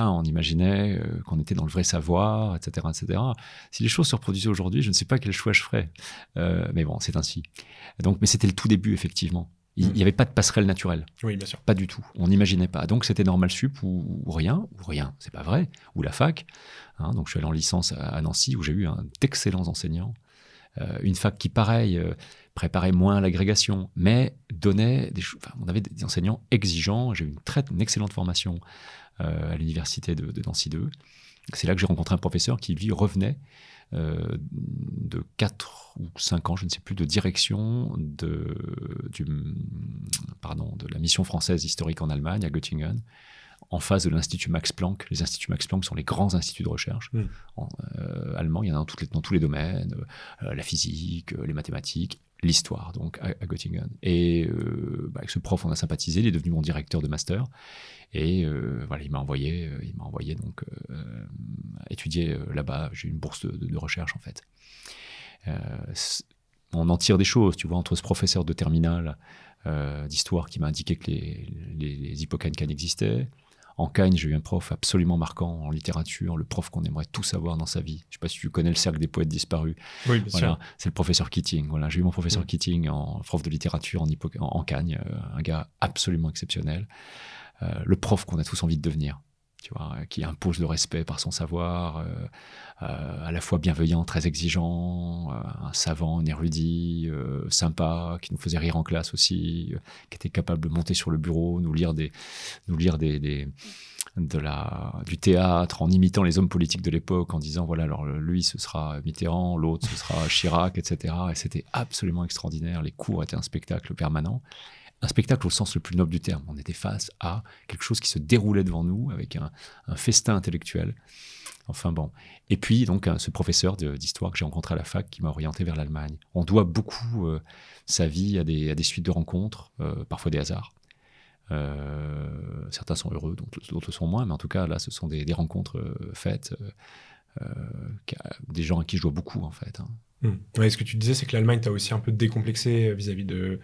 on imaginait qu'on était dans le vrai savoir, etc., etc. Si les choses se reproduisaient aujourd'hui, je ne sais pas quel choix je ferais. Mais bon, c'est ainsi. Donc, mais c'était le tout début, effectivement. Il n'y avait pas de passerelle naturelle. Oui, bien sûr. Pas du tout. On n'imaginait pas. Donc c'était normal sup ou rien, c'est pas vrai, ou la fac. Hein, donc je suis allé en licence à Nancy où j'ai eu d'excellents enseignants. Une fac qui, pareil, préparait moins à l'agrégation, mais donnait on avait des enseignants exigeants. J'ai eu une excellente formation à l'université de Nancy 2. C'est là que j'ai rencontré un professeur qui, lui, revenait de 4 ou 5 ans, je ne sais plus, de direction de la mission française historique en Allemagne, à Göttingen, en face de l'Institut Max Planck. Les instituts Max Planck sont les grands instituts de recherche allemands. Il y en a dans tous les domaines, la physique, les mathématiques, l'histoire, donc à Göttingen. Et avec ce prof, on a sympathisé. Il est devenu mon directeur de master. Et voilà, il m'a envoyé donc étudier là-bas. J'ai eu une bourse de recherche en fait. On en tire des choses, tu vois, entre ce professeur de terminale d'histoire qui m'a indiqué que les hippocampes existaient. En Cagne, j'ai eu un prof absolument marquant en littérature, le prof qu'on aimerait tout savoir dans sa vie. Je ne sais pas si tu connais le cercle des poètes disparus. Oui, bien sûr. C'est le professeur Keating. Voilà, j'ai eu mon professeur Keating, prof de littérature en Cagne, un gars absolument exceptionnel. Le prof qu'on a tous envie de devenir, tu vois, qui impose le respect par son savoir, à la fois bienveillant, très exigeant, un savant, un érudit, sympa, qui nous faisait rire en classe aussi, qui était capable de monter sur le bureau, nous lire du théâtre en imitant les hommes politiques de l'époque, en disant voilà, alors lui ce sera Mitterrand, l'autre ce sera Chirac, etc. Et c'était absolument extraordinaire. Les cours étaient un spectacle permanent. Un spectacle au sens le plus noble du terme. On était face à quelque chose qui se déroulait devant nous avec un festin intellectuel. Enfin bon. Et puis, donc, ce professeur d'histoire que j'ai rencontré à la fac qui m'a orienté vers l'Allemagne. On doit beaucoup sa vie à des suites de rencontres, parfois des hasards. Certains sont heureux, d'autres sont moins, mais en tout cas, là, ce sont des rencontres faites, des gens à qui je dois beaucoup, en fait. Ouais, ce que tu disais, c'est que l'Allemagne t'a aussi un peu décomplexé vis-à-vis de,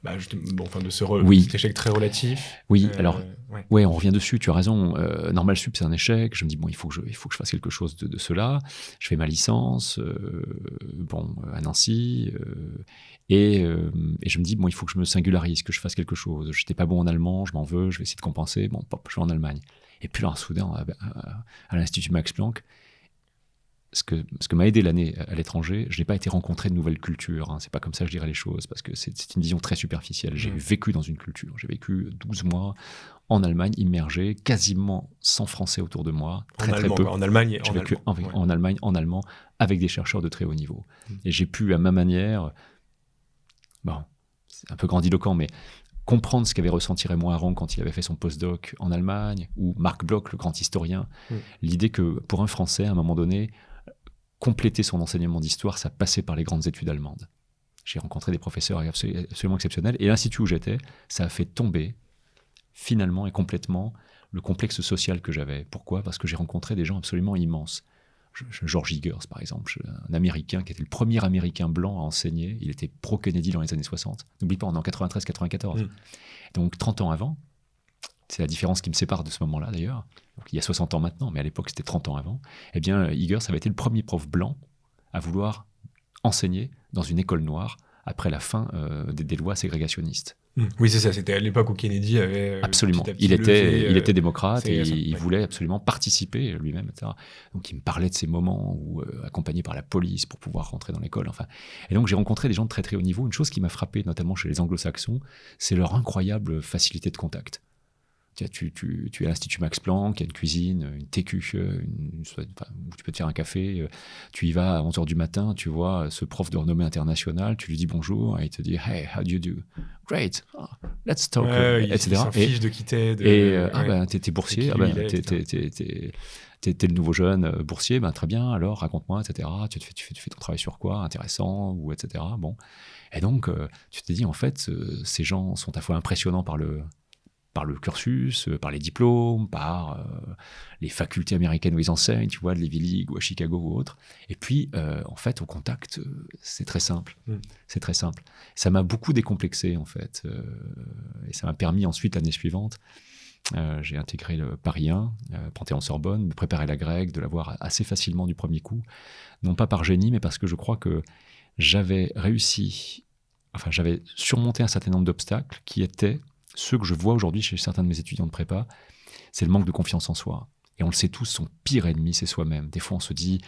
de Oui. cet échec très relatif. Oui, alors, ouais, on revient dessus, tu as raison. Normal Sup, c'est un échec. Je me dis, bon, il faut que je fasse quelque chose de cela. Je fais ma licence, à Nancy, et je me dis, bon, il faut que je me singularise, que je fasse quelque chose. Je n'étais pas bon en allemand, je m'en veux, je vais essayer de compenser. Bon, pop, je vais en Allemagne. Et puis là, soudain, à l'Institut Max Planck, ce que m'a aidé l'année à l'étranger, je n'ai pas été rencontrer de nouvelles cultures. Hein. C'est pas comme ça que je dirais les choses, parce que c'est une vision très superficielle. J'ai vécu dans une culture. J'ai vécu 12 mois en Allemagne, immergé, quasiment sans français autour de moi. Très peu. En Allemagne j'ai vécu en Allemagne, en allemand, avec des chercheurs de très haut niveau. Et j'ai pu, à ma manière, c'est un peu grandiloquent, mais comprendre ce qu'avait ressenti Raymond Aron quand il avait fait son postdoc en Allemagne, ou Marc Bloch, le grand historien. L'idée que, pour un Français, à un moment donné, compléter son enseignement d'histoire, ça passait par les grandes études allemandes. J'ai rencontré des professeurs absolument exceptionnels, et l'Institut où j'étais, ça a fait tomber, finalement et complètement, le complexe social que j'avais. Pourquoi ? Parce que j'ai rencontré des gens absolument immenses. George Eggers, par exemple, un Américain qui était le premier Américain blanc à enseigner. Il était pro-Kennedy dans les années 60. N'oublie pas, on est en 93-94. Donc 30 ans avant, c'est la différence qui me sépare de ce moment-là d'ailleurs. Donc, il y a 60 ans maintenant, mais à l'époque c'était 30 ans avant. Eh bien, Eggers avait été le premier prof blanc à vouloir enseigner dans une école noire après la fin des lois ségrégationnistes. Oui, c'est ça. C'était à l'époque où Kennedy avait absolument. Il était démocrate et il voulait absolument participer lui-même, etc. Donc, il me parlait de ces moments où, accompagné par la police pour pouvoir rentrer dans l'école. Enfin, et donc, j'ai rencontré des gens de très très haut niveau. Une chose qui m'a frappé, notamment chez les Anglo-Saxons, c'est leur incroyable facilité de contact. Tu es à l'Institut Max Planck, il y a une cuisine, une TQ, où tu peux te faire un café. Tu y vas à 11h du matin, tu vois ce prof de renommée internationale, tu lui dis bonjour, et il te dit « Hey, how do you do? Great, let's talk », etc. Il s'en fiche de qui t'es. T'es boursier, t'es le nouveau jeune boursier, très bien, alors raconte-moi, etc. Tu fais ton travail sur quoi, intéressant, ou etc. Bon. Et donc, tu te dis, en fait, ces gens sont à la fois impressionnants par le cursus, par les diplômes, par les facultés américaines où ils enseignent, tu vois, de l'Ivy League ou à Chicago ou autre. Et puis, en fait, au contact, c'est très simple. C'est très simple. Ça m'a beaucoup décomplexé, en fait. Et ça m'a permis ensuite, l'année suivante, j'ai intégré le Paris 1, Panthéon-Sorbonne, me préparer la grecque, de l'avoir assez facilement du premier coup. Non pas par génie, mais parce que je crois que j'avais surmonté un certain nombre d'obstacles qui étaient ceux que je vois aujourd'hui chez certains de mes étudiants de prépa, c'est le manque de confiance en soi. Et on le sait tous, son pire ennemi, c'est soi-même. Des fois, on se dit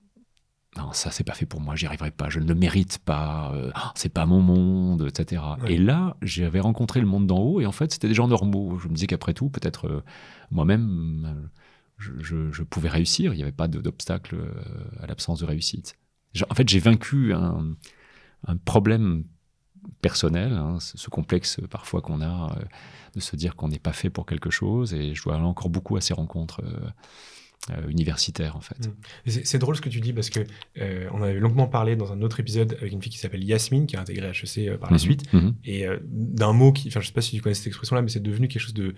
« Non, ça, c'est pas fait pour moi, j'y arriverai pas, je ne le mérite pas, c'est pas mon monde, etc. » Et là, j'avais rencontré le monde d'en haut, et en fait, c'était des gens normaux. Je me disais qu'après tout, peut-être moi-même, je pouvais réussir. Il n'y avait pas d'obstacle à l'absence de réussite. En fait, j'ai vaincu un problème personnel, ce complexe parfois qu'on a de se dire qu'on n'est pas fait pour quelque chose, et je dois aller encore beaucoup à ces rencontres universitaires en fait. C'est drôle ce que tu dis, parce que on avait longuement parlé dans un autre épisode avec une fille qui s'appelle Yasmine, qui a intégré HEC par la suite, et d'un mot qui, je sais pas si tu connais cette expression-là, mais c'est devenu quelque chose de,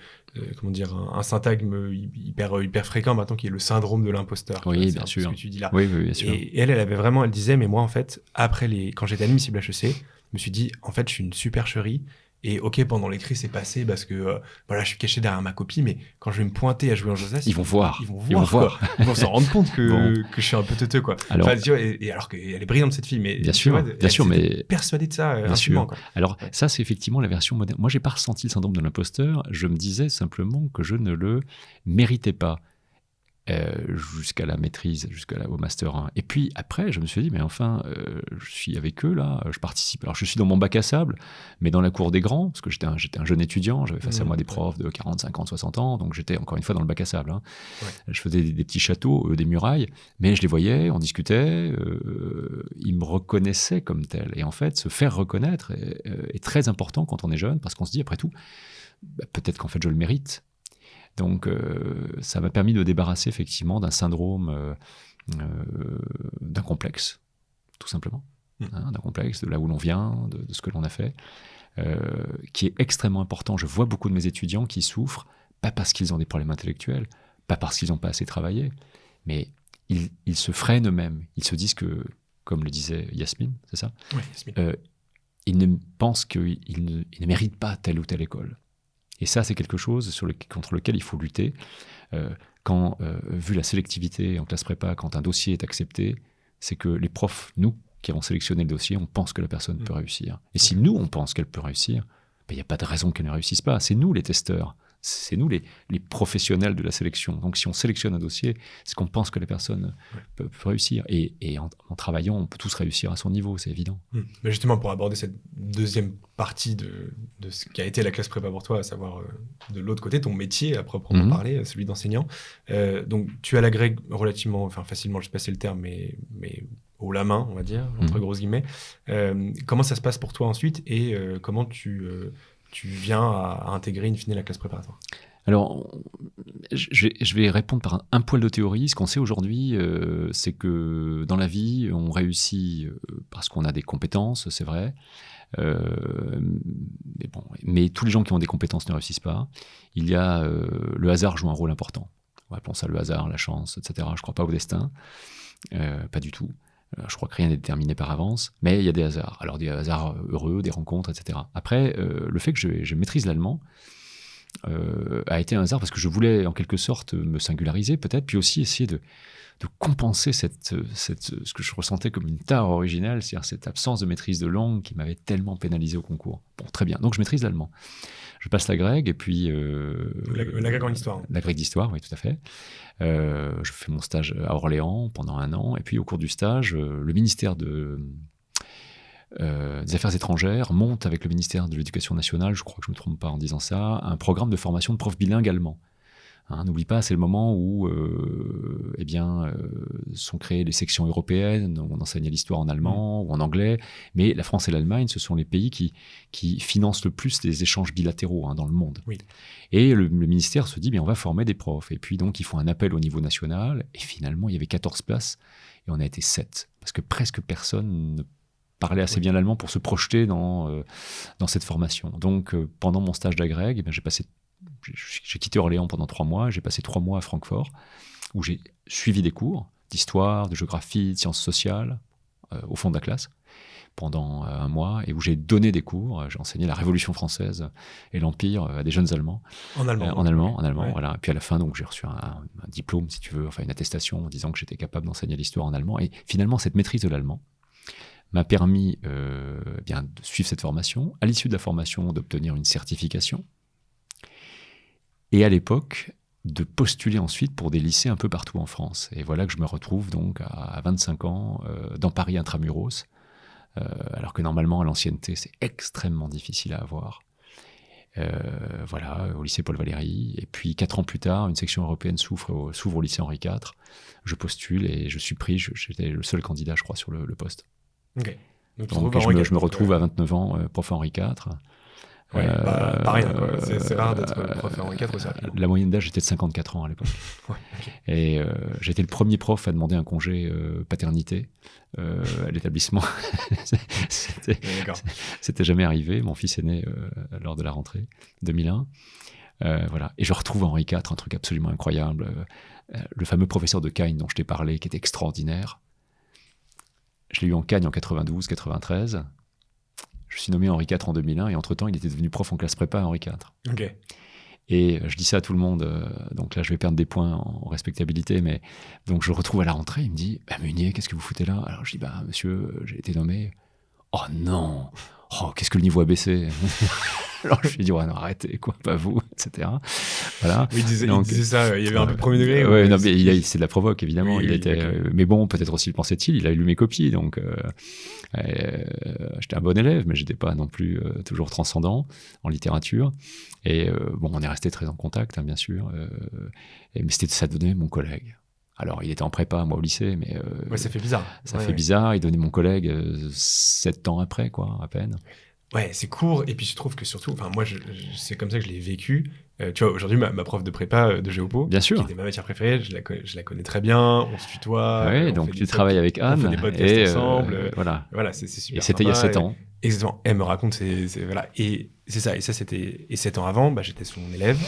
un syntagme hyper fréquent maintenant, qui est le syndrome de l'imposteur. Oui, bien sûr. Ce que tu dis là. Oui, bien sûr. Et elle disait, mais moi en fait, quand j'étais admissible à HEC, je me suis dit, en fait, je suis une supercherie. Et ok, pendant l'écrit, c'est passé parce que je suis caché derrière ma copie, mais quand je vais me pointer à jouer en Joseph, ils vont voir. Ils vont s'en rendre compte que je suis un peu teuteux, quoi. Alors, et alors qu'elle est brillante, cette fille, mais bien sûr, mais persuadée de ça intimement, quoi. Alors ça, c'est effectivement la version moderne. Moi, j'ai pas ressenti le syndrome de l'imposteur. Je me disais simplement que je ne le méritais pas. Jusqu'à la maîtrise, au Master 1. Et puis après, je me suis dit, mais enfin, je suis avec eux, là, je participe. Alors, je suis dans mon bac à sable, mais dans la cour des grands, parce que j'étais un jeune étudiant, j'avais face à moi des profs de 40, 50, 60 ans, donc j'étais encore une fois dans le bac à sable. Je faisais des petits châteaux, des murailles, mais je les voyais, on discutait, ils me reconnaissaient comme tel. Et en fait, se faire reconnaître est très important quand on est jeune, parce qu'on se dit, après tout, peut-être qu'en fait, je le mérite. Donc, ça m'a permis de me débarrasser effectivement d'un syndrome, d'un complexe, tout simplement. d'un complexe, de là où l'on vient, de ce que l'on a fait, qui est extrêmement important. Je vois beaucoup de mes étudiants qui souffrent, pas parce qu'ils ont des problèmes intellectuels, pas parce qu'ils n'ont pas assez travaillé, mais ils se freinent eux-mêmes. Ils se disent que, comme le disait Yasmine, c'est ça ? Oui, Yasmine. Ils pensent qu'ils ne méritent pas telle ou telle école. Et ça, c'est quelque chose contre lequel il faut lutter. Vu la sélectivité en classe prépa, quand un dossier est accepté, c'est que les profs, nous, qui avons sélectionné le dossier, on pense que la personne peut réussir. Et si nous, on pense qu'elle peut réussir, il n'y a pas de raison qu'elle ne réussisse pas. C'est nous les testeurs. C'est nous les professionnels de la sélection. Donc si on sélectionne un dossier, c'est qu'on pense que la personne peut réussir. Et en travaillant, on peut tous réussir à son niveau, c'est évident. Mais justement, pour aborder cette deuxième partie de ce qui a été la classe prépa pour toi, à savoir de l'autre côté, ton métier à proprement parler, celui d'enseignant. Donc tu as l'agrég relativement, facilement, je sais pas si c'est le terme, mais haut la main, on va dire, entre grosses guillemets. Comment ça se passe pour toi ensuite et comment tu viens à intégrer in fine la classe préparatoire? Alors, je vais répondre par un poil de théorie. Ce qu'on sait aujourd'hui, c'est que dans la vie, on réussit parce qu'on a des compétences, c'est vrai. Mais tous les gens qui ont des compétences ne réussissent pas. Il y a le hasard joue un rôle important. Appelons ça le hasard, la chance, etc. Je ne crois pas au destin, pas du tout. Je crois que rien n'est déterminé par avance, mais il y a des hasards. Alors des hasards heureux, des rencontres, etc. Après, le fait que je maîtrise l'allemand a été un hasard parce que je voulais en quelque sorte me singulariser peut-être, puis aussi essayer de compenser ce que je ressentais comme une tare originale, c'est-à-dire cette absence de maîtrise de langue qui m'avait tellement pénalisé au concours. Bon, très bien, donc je maîtrise l'allemand. Je passe l'agrég et puis... l'agrég en histoire. L'agrég d'histoire, oui, tout à fait. Je fais mon stage à Orléans pendant 1 an, et puis au cours du stage, le ministère des Affaires étrangères monte avec le ministère de l'Éducation nationale, je crois que je ne me trompe pas en disant ça, un programme de formation de profs bilingues allemands. N'oublie pas, c'est le moment où sont créées les sections européennes, où on enseignait l'histoire en allemand ou en anglais, mais la France et l'Allemagne, ce sont les pays qui financent le plus les échanges bilatéraux dans le monde. Oui. Et le ministère se dit, on va former des profs. Et puis donc, ils font un appel au niveau national, et finalement, il y avait 14 places, et on a été 7, parce que presque personne ne parlait assez bien l'allemand pour se projeter dans cette formation. Donc, pendant mon stage d'agrég, j'ai quitté Orléans pendant 3 mois, j'ai passé 3 mois à Francfort, où j'ai suivi des cours d'histoire, de géographie, de sciences sociales, au fond de la classe, pendant 1 mois, et où j'ai donné des cours. J'ai enseigné la Révolution française et l'Empire à des jeunes Allemands. En allemand. En allemand, voilà. Et puis à la fin, donc, j'ai reçu un diplôme, si tu veux, une attestation en disant que j'étais capable d'enseigner l'histoire en allemand. Et finalement, cette maîtrise de l'allemand m'a permis de suivre cette formation, à l'issue de la formation, d'obtenir une certification, et à l'époque, de postuler ensuite pour des lycées un peu partout en France. Et voilà que je me retrouve donc à 25 ans dans Paris intramuros, alors que normalement, à l'ancienneté, c'est extrêmement difficile à avoir. Au lycée Paul Valéry. Et puis, 4 ans plus tard, une section européenne s'ouvre au lycée Henri IV. Je postule et je suis pris. J'étais le seul candidat, je crois, sur le poste. Okay. Donc je me retrouve à 29 ans, prof Henri IV. Pas rien, quoi. C'est rare d'être prof à Henri IV. La moyenne d'âge était de 54 ans à l'époque. Et j'étais le premier prof à demander un congé paternité à l'établissement. C'était jamais arrivé. Mon fils est né lors de la rentrée 2001. Et je retrouve Henri IV, un truc absolument incroyable. Le fameux professeur de Cagnes dont je t'ai parlé, qui était extraordinaire. Je l'ai eu en Cagnes en 92-93. Je suis nommé Henri IV en 2001 et entre-temps, il était devenu prof en classe prépa à Henri IV. Okay. Et je dis ça à tout le monde, donc là, je vais perdre des points en respectabilité, mais donc je le retrouve à la rentrée, il me dit « Meunier, qu'est-ce que vous foutez là ?» Alors je dis « Monsieur, j'ai été nommé. » « Oh non ! Oh, qu'est-ce que le niveau a baissé ?» Alors je lui ai dit « Ouais, non, arrêtez, quoi, pas vous, etc. » Voilà. Oui, il disait ça, il y avait un peu de premier degré. Ouais, non, mais c'est de la provoque, évidemment. Mais bon, peut-être aussi le pensait-il, il a lu mes copies, donc j'étais un bon élève, mais j'étais pas non plus toujours transcendant en littérature. Et on est resté très en contact, bien sûr. Mais ça donnait mon collègue. Alors, il était en prépa, moi, au lycée, mais... ça fait bizarre. Ça fait bizarre. Il donnait mon collègue 7 ans après, quoi, à peine. Ouais, c'est court. Et puis, je trouve que surtout, enfin, moi, c'est comme ça que je l'ai vécu. Tu vois, aujourd'hui, ma prof de prépa de géopo, Bien sûr. qui était ma matière préférée, je la connais très bien. On se tutoie. Ouais, on donc fait tu des travailles avec on fait Anne. des podcasts Et ensemble. voilà. Voilà, c'est super Et c'était il y a sympa. 7 ans. Exactement. Elle me raconte, voilà. Et c'est ça. Et ça, c'était. Et 7 ans avant, bah, j'étais son élève.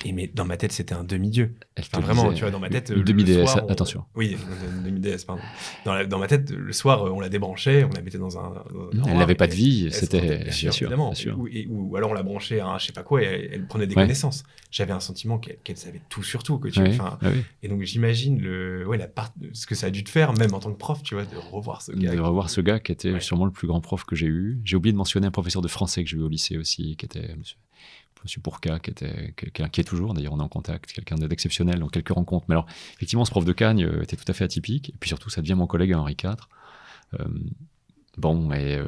Et mais dans ma tête, c'était un demi-dieu. Elle te Enfin, vraiment, disait, tu vois, dans ma tête, une le demi-déesse, soir, attention. Oui, une demi-déesse, pardon. Dans ma tête, le soir, on la débranchait, on la mettait dans un Elle armoire, n'avait pas et de vie, elle se c'était sentait, bien sûr, évidemment. bien sûr. Ou alors on la branchait à un je sais pas quoi, et elle prenait des Ouais. connaissances. J'avais un sentiment qu'elle savait tout sur tout. Que Oui, enfin, oui. et donc j'imagine ce que ça a dû te faire, même en tant que prof, tu vois, de revoir ce gars. De revoir ce gars qui était Ouais. sûrement le plus grand prof que j'ai eu. J'ai oublié de mentionner un professeur de français que j'ai eu au lycée aussi, qui était Monsieur Pourca, qui est toujours, d'ailleurs on est en contact, quelqu'un d'exceptionnel, donc quelques rencontres. Mais alors, effectivement, ce prof de Cagne était tout à fait atypique, et puis surtout, ça devient mon collègue à Henri IV. Bon, et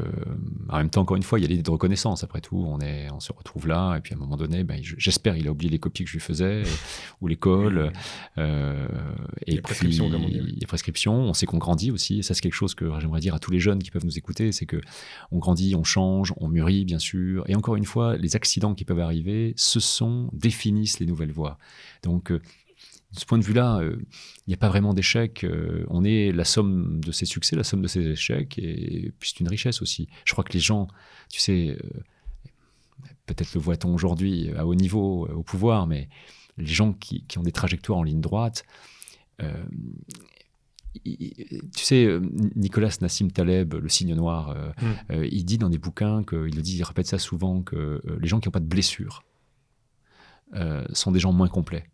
en même temps, encore une fois, il y a l'idée de reconnaissance. Après tout, on se retrouve là, et puis à un moment donné, j'espère il a oublié les copies que je lui faisais, ou l'école. Et Les prescriptions, comme on dit. Les prescriptions, on sait qu'on grandit aussi, et ça c'est quelque chose que j'aimerais dire à tous les jeunes qui peuvent nous écouter, c'est que on grandit, on change, on mûrit, bien sûr, et encore une fois, les accidents qui peuvent arriver, définissent les nouvelles voies. Donc, de ce point de vue-là, il n'y a pas vraiment d'échec. On est la somme de ses succès, la somme de ses échecs, et puis c'est une richesse aussi. Je crois que les gens, tu sais, peut-être le voit-on aujourd'hui à haut niveau, au pouvoir, mais les gens qui ont des trajectoires en ligne droite, tu sais, Nicolas Nassim Taleb, le cygne noir, il dit dans des bouquins, il répète ça souvent, que les gens qui n'ont pas de blessures sont des gens moins complets.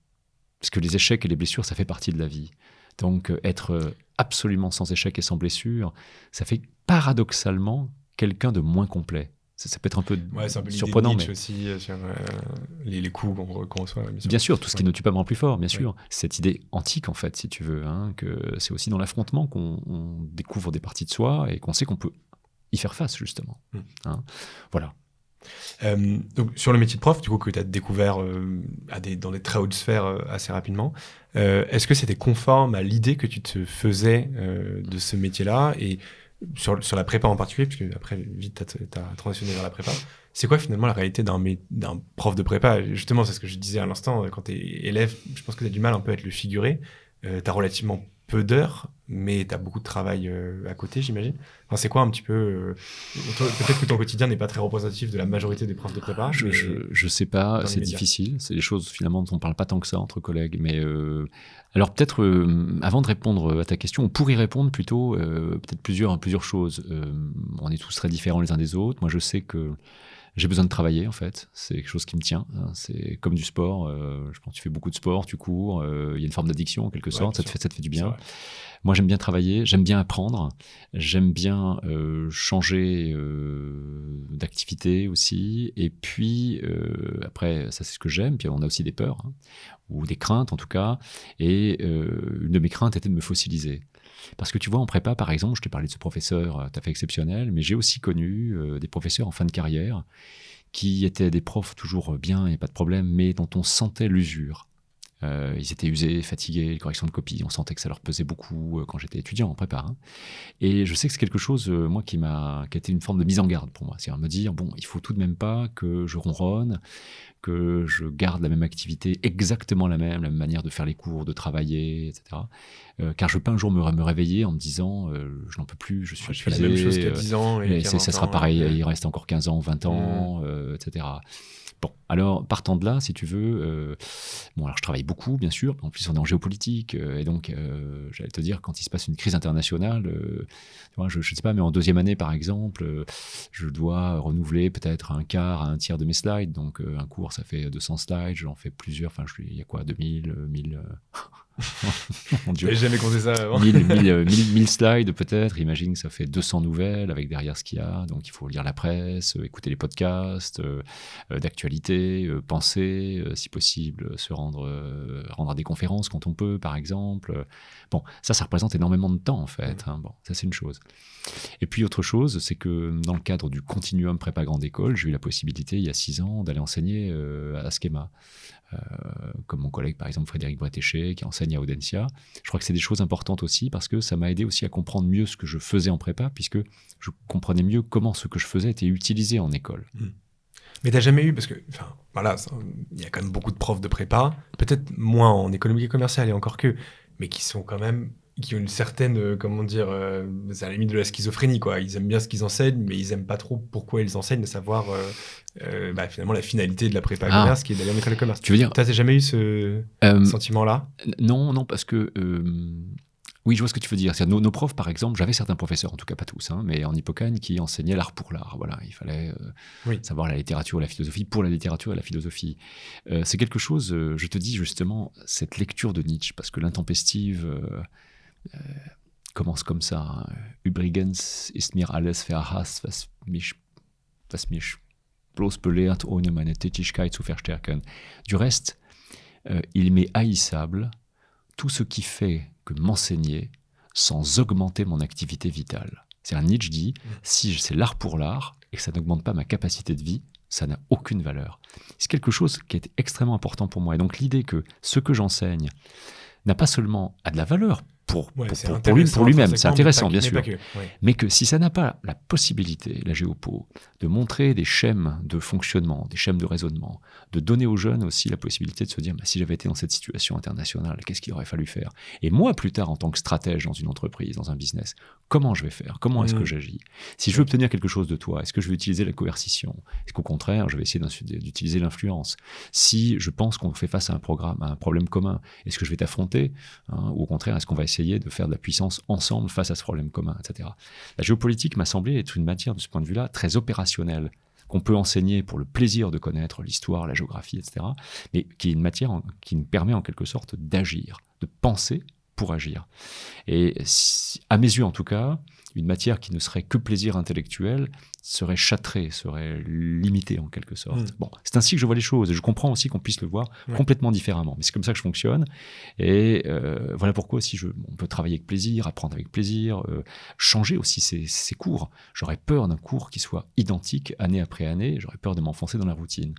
Parce que les échecs et les blessures, ça fait partie de la vie. Donc, être absolument sans échecs et sans blessures, ça fait paradoxalement quelqu'un de moins complet. Ça peut être un peu surprenant. Mais aussi sur les coups qu'on reçoit. Bien sûr, tout ce qui ne tue pas me rend plus fort, bien sûr. Cette idée antique, en fait, si tu veux, que c'est aussi dans l'affrontement qu'on découvre des parties de soi et qu'on sait qu'on peut y faire face, justement. Voilà. Donc, sur le métier de prof, du coup, que tu as découvert dans des très hautes sphères assez rapidement, est-ce que c'était conforme à l'idée que tu te faisais de ce métier-là, et sur la prépa en particulier, puisque après, vite, tu as transitionné vers la prépa. C'est quoi finalement la réalité d'un prof de prépa? Justement, c'est ce que je disais à l'instant, quand tu es élève, je pense que tu as du mal un peu à être le figuré. Tu as relativement peu d'heures, mais tu as beaucoup de travail à côté, j'imagine. Enfin, c'est quoi un petit peu... peut-être que ton quotidien n'est pas très représentatif de la majorité des profs de prépa. Je sais pas, c'est difficile. C'est des choses finalement dont on ne parle pas tant que ça entre collègues. Mais alors peut-être, avant de répondre à ta question, on pourrait y répondre plutôt peut-être plusieurs choses. On est tous très différents les uns des autres. Moi, je sais que j'ai besoin de travailler, en fait. C'est quelque chose qui me tient. C'est comme du sport. Je pense que tu fais beaucoup de sport, tu cours. Il y a une forme d'addiction, en quelque sorte. Ça te fait du bien. Moi, j'aime bien travailler. J'aime bien apprendre. J'aime bien changer d'activité aussi. Et puis, après, ça, c'est ce que j'aime. Puis, on a aussi des peurs, ou des craintes, en tout cas. Et une de mes craintes était de me fossiliser. Parce que tu vois, en prépa, par exemple, je t'ai parlé de ce professeur tout à fait exceptionnel, mais j'ai aussi connu des professeurs en fin de carrière qui étaient des profs toujours bien, il n'y a pas de problème, mais dont on sentait l'usure. Ils étaient usés, fatigués, les corrections de copie, on sentait que ça leur pesait beaucoup quand j'étais étudiant en prépa. Et je sais que c'est quelque chose, moi, qui a été une forme de mise en garde pour moi. C'est-à-dire me dire, bon, il faut tout de même pas que je ronronne, que je garde la même activité, exactement la même manière de faire les cours, de travailler, etc. Car je peux un jour me réveiller en me disant je n'en peux plus, je suis épuisé. Je fais la même chose qu'il y a 10 ans. Et ça sera pareil, il reste encore 15 ans, 20 ans, etc. Bon, alors partant de là, si tu veux, alors je travaille beaucoup, bien sûr. En plus, on est en géopolitique, et donc, j'allais te dire, quand il se passe une crise internationale, tu vois, je ne sais pas, mais en deuxième année, par exemple, je dois renouveler peut-être un quart à un tiers de mes slides. Donc, un cours, ça fait 200 slides, j'en fais plusieurs. Enfin, il y a quoi, 2000, 1000 Mon Dieu. J'ai jamais compté ça avant. 1000 slides peut-être. Imagine que ça fait 200 nouvelles avec derrière ce qu'il y a. Donc il faut lire la presse, écouter les podcasts d'actualité, étudier, penser, si possible, se rendre à des conférences quand on peut, par exemple. Bon, ça représente énormément de temps, en fait. Bon, ça, c'est une chose. Et puis, autre chose, c'est que dans le cadre du continuum prépa grande école, j'ai eu la possibilité, il y a 6 ans, d'aller enseigner à Schema. Comme mon collègue, par exemple, Frédéric Bretéché, qui enseigne à Audencia. Je crois que c'est des choses importantes aussi, parce que ça m'a aidé aussi à comprendre mieux ce que je faisais en prépa, puisque je comprenais mieux comment ce que je faisais était utilisé en école. Mais t'as jamais eu, parce que, enfin, voilà, il y a quand même beaucoup de profs de prépa, peut-être moins en économie commerciale et encore que, mais qui sont quand même, qui ont une certaine, comment dire, c'est à la limite de la schizophrénie, quoi. Ils aiment bien ce qu'ils enseignent, mais ils aiment pas trop pourquoi ils enseignent, de savoir finalement la finalité de la prépa commerce, qui est d'aller en école de commerce. Tu veux dire, t'as jamais eu ce sentiment-là? Non, parce que oui, je vois ce que tu veux dire. Nos profs, par exemple, j'avais certains professeurs, en tout cas pas tous, mais en Hippocane, qui enseignaient l'art pour l'art. Voilà, il fallait savoir la littérature et la philosophie pour la littérature et la philosophie. C'est quelque chose, je te dis justement, cette lecture de Nietzsche, parce que l'intempestive commence comme ça. Übrigens ist mir alles verhasst, was mich bloß belehrt, ohne meine Tätigkeit zu verstärken. Du reste, il m'est haïssable tout ce qui fait que m'enseigner sans augmenter mon activité vitale. C'est un Nietzsche dit, si c'est l'art pour l'art et que ça n'augmente pas ma capacité de vie, ça n'a aucune valeur. C'est quelque chose qui est extrêmement important pour moi. Et donc l'idée que ce que j'enseigne n'a pas seulement a de la valeur pour lui-même, c'est intéressant bien sûr, mais que si ça n'a pas la possibilité, la géopo, de montrer des schèmes de fonctionnement, des schèmes de raisonnement, de donner aux jeunes aussi la possibilité de se dire si j'avais été dans cette situation internationale, qu'est-ce qu'il aurait fallu faire? Et moi plus tard en tant que stratège dans une entreprise, dans un business, comment je vais faire? Comment est-ce que j'agis? Si je veux obtenir quelque chose de toi, est-ce que je vais utiliser la coercition? Est-ce qu'au contraire, je vais essayer d'utiliser l'influence? Si je pense qu'on fait face à un problème commun, est-ce que je vais t'affronter, ou au contraire, est-ce qu'on va essayer de faire de la puissance ensemble face à ce problème commun, etc. La géopolitique m'a semblé être une matière, de ce point de vue-là, très opérationnelle, qu'on peut enseigner pour le plaisir de connaître l'histoire, la géographie, etc., mais qui est une matière qui nous permet en quelque sorte d'agir, de penser pour agir. Et à mes yeux en tout cas, une matière qui ne serait que plaisir intellectuel serait châtrée, serait limitée en quelque sorte. Bon, c'est ainsi que je vois les choses, et je comprends aussi qu'on puisse le voir complètement différemment, mais c'est comme ça que je fonctionne, et voilà pourquoi aussi on peut travailler avec plaisir, apprendre avec plaisir, changer aussi ses cours. J'aurais peur d'un cours qui soit identique année après année, j'aurais peur de m'enfoncer dans la routine.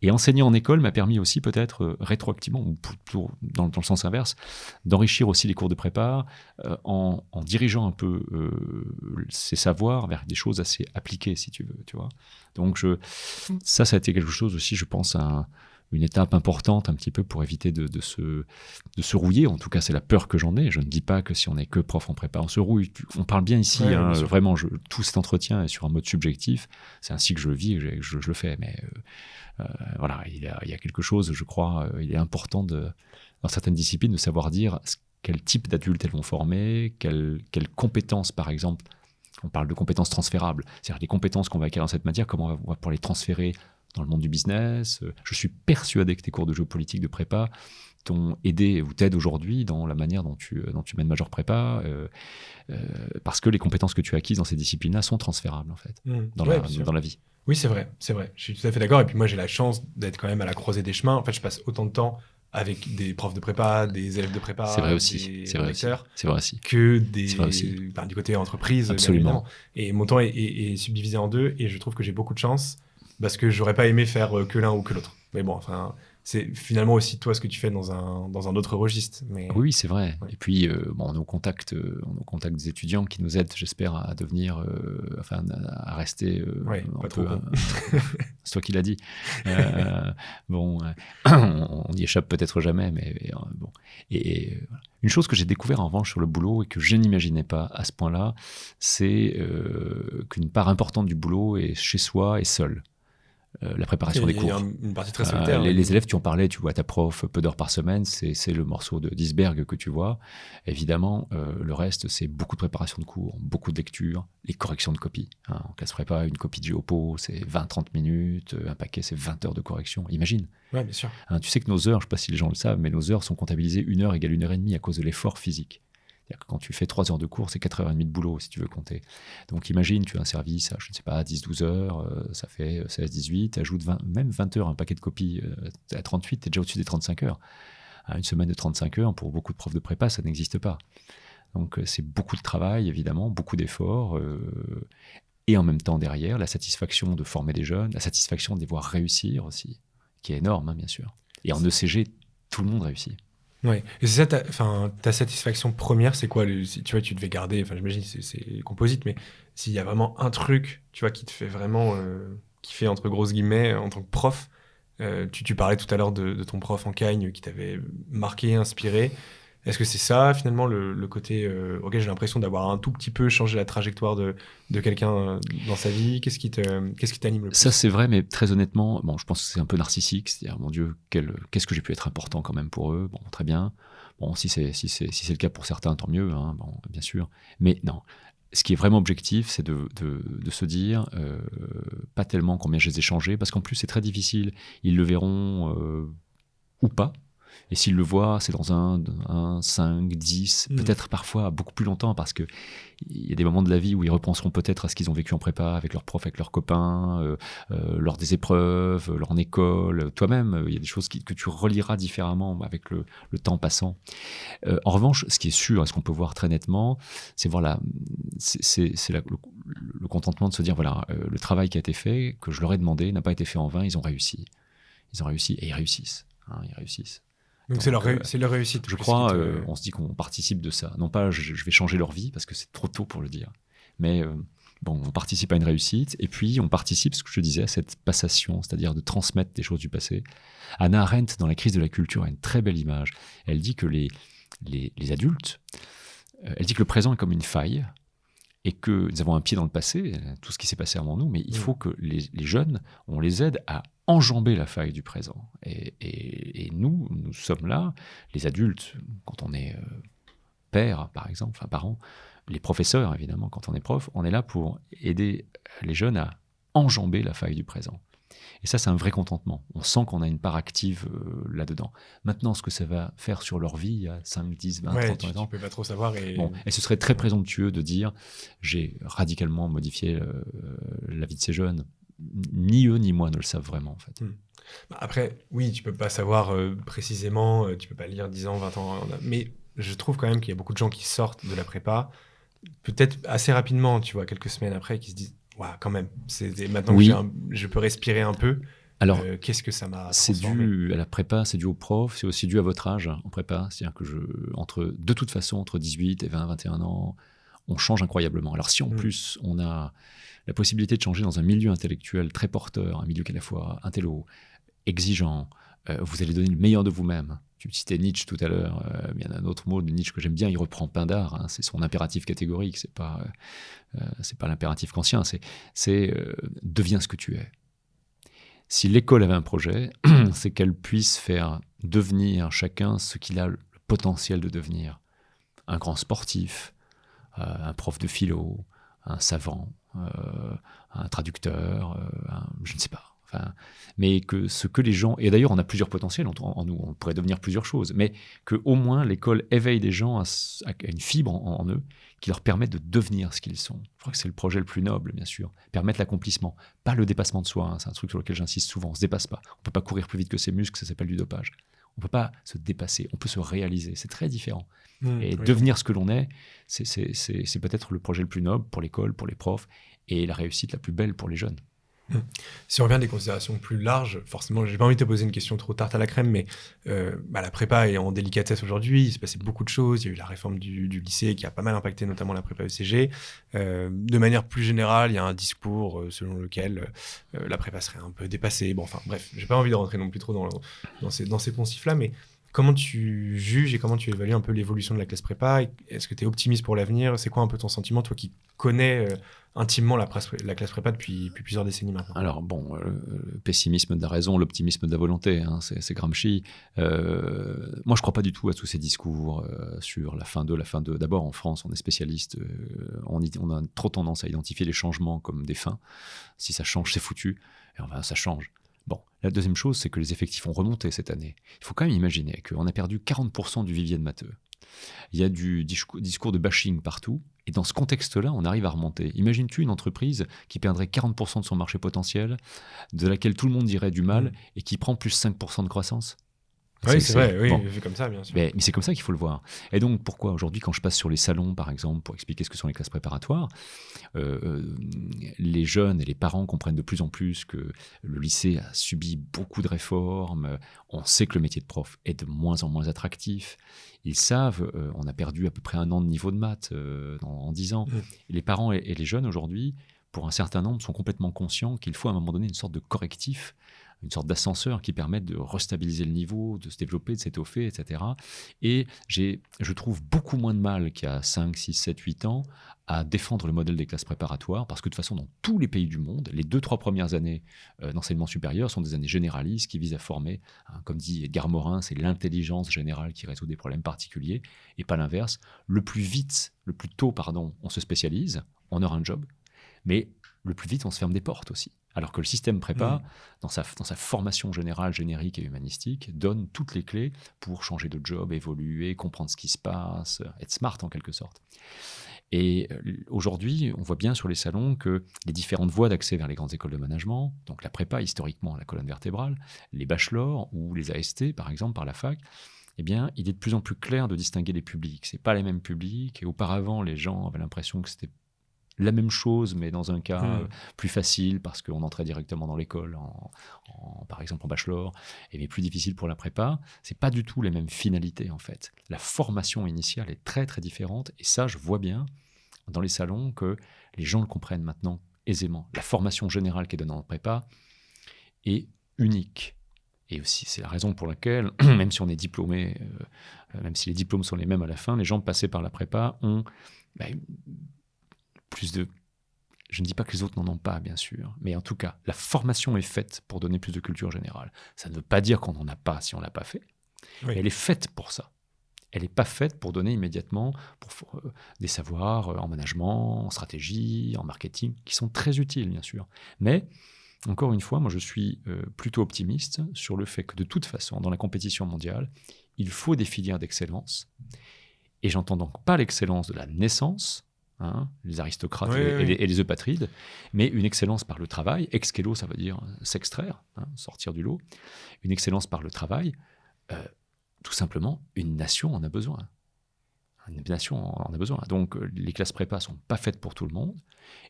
Et enseigner en école m'a permis aussi peut-être rétroactivement, ou dans le sens inverse, d'enrichir aussi les cours de prépa en dirigeant un peu ces savoirs vers des choses assez appliquées, si tu veux, tu vois. Donc ça a été quelque chose aussi, je pense, une étape importante un petit peu pour éviter de se rouiller. En tout cas, c'est la peur que j'en ai. Je ne dis pas que si on n'est que prof en prépa, on se rouille. On parle bien ici, vraiment, tout cet entretien est sur un mode subjectif. C'est ainsi que je le vis, je le fais. Mais voilà, il y a quelque chose, je crois, il est important dans certaines disciplines de savoir dire quel type d'adultes elles vont former, quelles compétences, par exemple. On parle de compétences transférables, c'est-à-dire les compétences qu'on va acquérir dans cette matière, comment on va pouvoir les transférer dans le monde du business. Je suis persuadé que tes cours de géopolitique de prépa t'ont aidé ou t'aident aujourd'hui dans la manière dont tu mènes Major Prépa, parce que les compétences que tu as acquises dans ces disciplines-là sont transférables en fait, dans la vie. Oui, c'est vrai. Je suis tout à fait d'accord. Et puis moi, j'ai la chance d'être quand même à la croisée des chemins. En fait, je passe autant de temps avec des profs de prépa, des élèves de prépa, c'est vrai aussi, que du côté entreprise. Absolument. Et mon temps est subdivisé en deux, et je trouve que j'ai beaucoup de chance parce que j'aurais pas aimé faire que l'un ou que l'autre. Mais bon, enfin, c'est finalement aussi toi ce que tu fais dans un autre registre. Mais... Oui, c'est vrai. Ouais. Et puis, on est au contact des étudiants qui nous aident, j'espère, à devenir, à rester un peu. C'est toi qui l'as dit. On n'y échappe peut-être jamais, mais bon. Et une chose que j'ai découvert en revanche sur le boulot et que je n'imaginais pas à ce point-là, c'est qu'une part importante du boulot est chez soi et seul. La préparation des cours. Il y a une partie très solitaire. Les élèves, tu en parlais, tu vois ta prof peu d'heures par semaine, c'est le morceau d'iceberg que tu vois. Évidemment, le reste, c'est beaucoup de préparation de cours, beaucoup de lecture, les corrections de copies. En classe prépa, une copie de géopo, c'est 20-30 minutes, un paquet, c'est 20 heures de correction. Imagine. Oui, bien sûr. Tu sais que nos heures, je ne sais pas si les gens le savent, mais nos heures sont comptabilisées 1 heure égale 1 heure et demie à cause de l'effort physique. C'est-à-dire que quand tu fais 3 heures de cours, c'est 4h30 de boulot, si tu veux compter. Donc imagine, tu as un service à, je ne sais pas, 10-12 heures, ça fait 16-18, ajoute même 20 heures, un paquet de copies à 38, tu es déjà au-dessus des 35 heures. Une semaine de 35 heures, pour beaucoup de profs de prépa, ça n'existe pas. Donc c'est beaucoup de travail, évidemment, beaucoup d'efforts, et en même temps derrière, la satisfaction de former des jeunes, la satisfaction de les voir réussir aussi, qui est énorme, hein, bien sûr. Et en ECG, tout le monde réussit. Ouais. Et c'est ça, ta satisfaction première, c'est quoi tu vois, tu devais garder, j'imagine c'est composite, mais s'il y a vraiment un truc, tu vois, qui te fait vraiment kiffer, entre grosses guillemets, en tant que prof, tu parlais tout à l'heure de ton prof en Cagne qui t'avait marqué, inspiré. Est-ce que c'est ça, finalement, le côté auquel j'ai l'impression d'avoir un tout petit peu changé la trajectoire de quelqu'un dans sa vie? Qu'est-ce qui t'anime le plus? Ça, c'est vrai, mais très honnêtement, bon, je pense que c'est un peu narcissique. C'est-à-dire, mon Dieu, qu'est-ce que j'ai pu être important quand même pour eux? Bon, très bien. Bon, si c'est le cas pour certains, tant mieux, hein, bon, bien sûr. Mais non, ce qui est vraiment objectif, c'est de se dire, pas tellement combien je les ai changés, parce qu'en plus, c'est très difficile. Ils le verront ou pas. Et s'ils le voient, c'est dans un 5, 10, peut-être parfois beaucoup plus longtemps, parce qu'il y a des moments de la vie où ils repenseront peut-être à ce qu'ils ont vécu en prépa, avec leurs profs, avec leurs copains, lors des épreuves, leur école, toi-même. Il y a des choses que tu reliras différemment avec le temps passant. En revanche, ce qui est sûr, et ce qu'on peut voir très nettement, c'est voilà, le contentement de se dire, voilà, le travail qui a été fait, que je leur ai demandé, n'a pas été fait en vain, ils ont réussi. Ils ont réussi, et ils réussissent. Ils réussissent. Donc c'est leur réussite. Je crois, on se dit qu'on participe de ça. Non pas je vais changer leur vie, parce que c'est trop tôt pour le dire. Mais bon, on participe à une réussite, et puis on participe, ce que je te disais, à cette passation, c'est-à-dire de transmettre des choses du passé. Hannah Arendt, dans La crise de la culture, a une très belle image. Elle dit que les adultes, elle dit que le présent est comme une faille, et que nous avons un pied dans le passé, tout ce qui s'est passé avant nous, mais il faut que les jeunes, on les aide à enjamber la faille du présent. Et nous sommes là, les adultes, quand on est père, par exemple, enfin parents, les professeurs, évidemment, quand on est prof, on est là pour aider les jeunes à enjamber la faille du présent. Et ça, c'est un vrai contentement. On sent qu'on a une part active là-dedans. Maintenant, ce que ça va faire sur leur vie à 5, 10, 20, 30 ans, tu peux pas trop savoir. Et ce serait très présomptueux de dire j'ai radicalement modifié la vie de ces jeunes. Ni eux ni moi ne le savent vraiment, en fait. Après, oui, tu peux pas savoir précisément, tu peux pas lire 10 ans, 20 ans, mais je trouve quand même qu'il y a beaucoup de gens qui sortent de la prépa, peut-être assez rapidement, tu vois, quelques semaines après, qui se disent quand même, maintenant que je peux respirer un peu. Alors, qu'est-ce que ça m'a transformé? C'est dû à la prépa, c'est dû au prof, c'est aussi dû à votre âge en prépa. C'est-à-dire que de toute façon, entre 18 et 20, 21 ans, on change incroyablement. Alors si en plus, on a la possibilité de changer dans un milieu intellectuel très porteur, un milieu qui est à la fois intello, exigeant, vous allez donner le meilleur de vous-même. Tu citais Nietzsche tout à l'heure, il y en a un autre mot de Nietzsche que j'aime bien, il reprend Pindare, hein, c'est son impératif catégorique, c'est pas l'impératif kantien, c'est deviens ce que tu es. Si l'école avait un projet, c'est qu'elle puisse faire devenir chacun ce qu'il a le potentiel de devenir. Un grand sportif, un prof de philo, un savant, un traducteur, je ne sais pas. Mais que ce que les gens... Et d'ailleurs, on a plusieurs potentiels en nous, on pourrait devenir plusieurs choses, mais qu'au moins l'école éveille des gens à une fibre en eux qui leur permet de devenir ce qu'ils sont. Je crois que c'est le projet le plus noble, bien sûr. Permettre l'accomplissement, pas le dépassement de soi. C'est un truc sur lequel j'insiste souvent, on ne se dépasse pas. On ne peut pas courir plus vite que ses muscles, ça s'appelle du dopage. On ne peut pas se dépasser, on peut se réaliser. C'est très différent. Et devenir ce que l'on est, c'est peut-être le projet le plus noble pour l'école, pour les profs, et la réussite la plus belle pour les jeunes. Si on revient à des considérations plus larges, forcément, j'ai pas envie de te poser une question trop tarte à la crème, mais la prépa est en délicatesse aujourd'hui, il s'est passé beaucoup de choses, il y a eu la réforme du lycée qui a pas mal impacté notamment la prépa ECG. De manière plus générale, il y a un discours selon lequel la prépa serait un peu dépassée. Bon, enfin bref, j'ai pas envie de rentrer non plus trop dans ces poncifs-là, mais comment tu juges et comment tu évalues un peu l'évolution de la classe prépa? Est-ce que tu es optimiste pour l'avenir? C'est quoi un peu ton sentiment, toi qui connais intimement la classe prépa depuis plusieurs décennies maintenant? Alors bon, le pessimisme de la raison, l'optimisme de la volonté, hein, c'est Gramsci. Moi, je crois pas du tout à tous ces discours sur la fin de. D'abord, en France, on est spécialiste, on a trop tendance à identifier les changements comme des fins. Si ça change, c'est foutu. Et enfin, ça change. Bon, la deuxième chose, c'est que les effectifs ont remonté cette année. Il faut quand même imaginer qu'on a perdu 40% du vivier de matheux. Il y a du discours de bashing partout. Et dans ce contexte-là, on arrive à remonter. Imagines-tu une entreprise qui perdrait 40% de son marché potentiel, de laquelle tout le monde dirait du mal, et qui prend plus 5% de croissance? Oui, c'est vrai, oui, bon. vu comme ça, bien sûr. Mais c'est comme ça qu'il faut le voir. Et donc, pourquoi aujourd'hui, quand je passe sur les salons, par exemple, pour expliquer ce que sont les classes préparatoires, les jeunes et les parents comprennent de plus en plus que le lycée a subi beaucoup de réformes. On sait que le métier de prof est de moins en moins attractif. Ils savent, on a perdu à peu près 1 an de niveau de maths en 10 ans. Et les parents et les jeunes aujourd'hui, pour un certain nombre, sont complètement conscients qu'il faut à un moment donné une sorte de correctif, une sorte d'ascenseur qui permette de restabiliser le niveau, de se développer, de s'étoffer, etc. Et je trouve beaucoup moins de mal qu'il y a 5, 6, 7, 8 ans à défendre le modèle des classes préparatoires, parce que de toute façon, dans tous les pays du monde, les 2-3 premières années d'enseignement supérieur sont des années généralistes qui visent à former, comme dit Edgar Morin, c'est l'intelligence générale qui résout des problèmes particuliers, et pas l'inverse. Le plus tôt, on se spécialise, on aura un job, mais le plus vite, on se ferme des portes aussi. Alors que le système prépa, dans sa formation générale, générique et humanistique, donne toutes les clés pour changer de job, évoluer, comprendre ce qui se passe, être smart en quelque sorte. Et aujourd'hui, on voit bien sur les salons que les différentes voies d'accès vers les grandes écoles de management, donc la prépa historiquement la colonne vertébrale, les bachelors ou les AST par exemple par la fac, eh bien, il est de plus en plus clair de distinguer les publics. C'est pas les mêmes publics. Et auparavant, les gens avaient l'impression que c'était la même chose, mais dans un cas plus facile, parce qu'on entrait directement dans l'école, par exemple en bachelor, et mais plus difficile pour la prépa. C'est pas du tout les mêmes finalités, en fait. La formation initiale est très, très différente, et ça, je vois bien dans les salons que les gens le comprennent maintenant aisément. La formation générale qui est donnée en prépa est unique. Et aussi, c'est la raison pour laquelle, même si on est diplômé, même si les diplômes sont les mêmes à la fin, les gens passés par la prépa ont plus de... Je ne dis pas que les autres n'en ont pas, bien sûr, mais en tout cas, la formation est faite pour donner plus de culture générale. Ça ne veut pas dire qu'on n'en a pas si on ne l'a pas fait. Oui. Elle est faite pour ça. Elle n'est pas faite pour donner immédiatement des savoirs en management, en stratégie, en marketing, qui sont très utiles, bien sûr. Mais, encore une fois, moi, je suis plutôt optimiste sur le fait que, de toute façon, dans la compétition mondiale, il faut des filières d'excellence. Et j'entends donc pas l'excellence de la naissance, les aristocrates et les eupatrides, mais une excellence par le travail. Excello, ça veut dire s'extraire, sortir du lot. Une excellence par le travail, tout simplement, une nation en a besoin. Une nation en a besoin. Donc, les classes prépa ne sont pas faites pour tout le monde.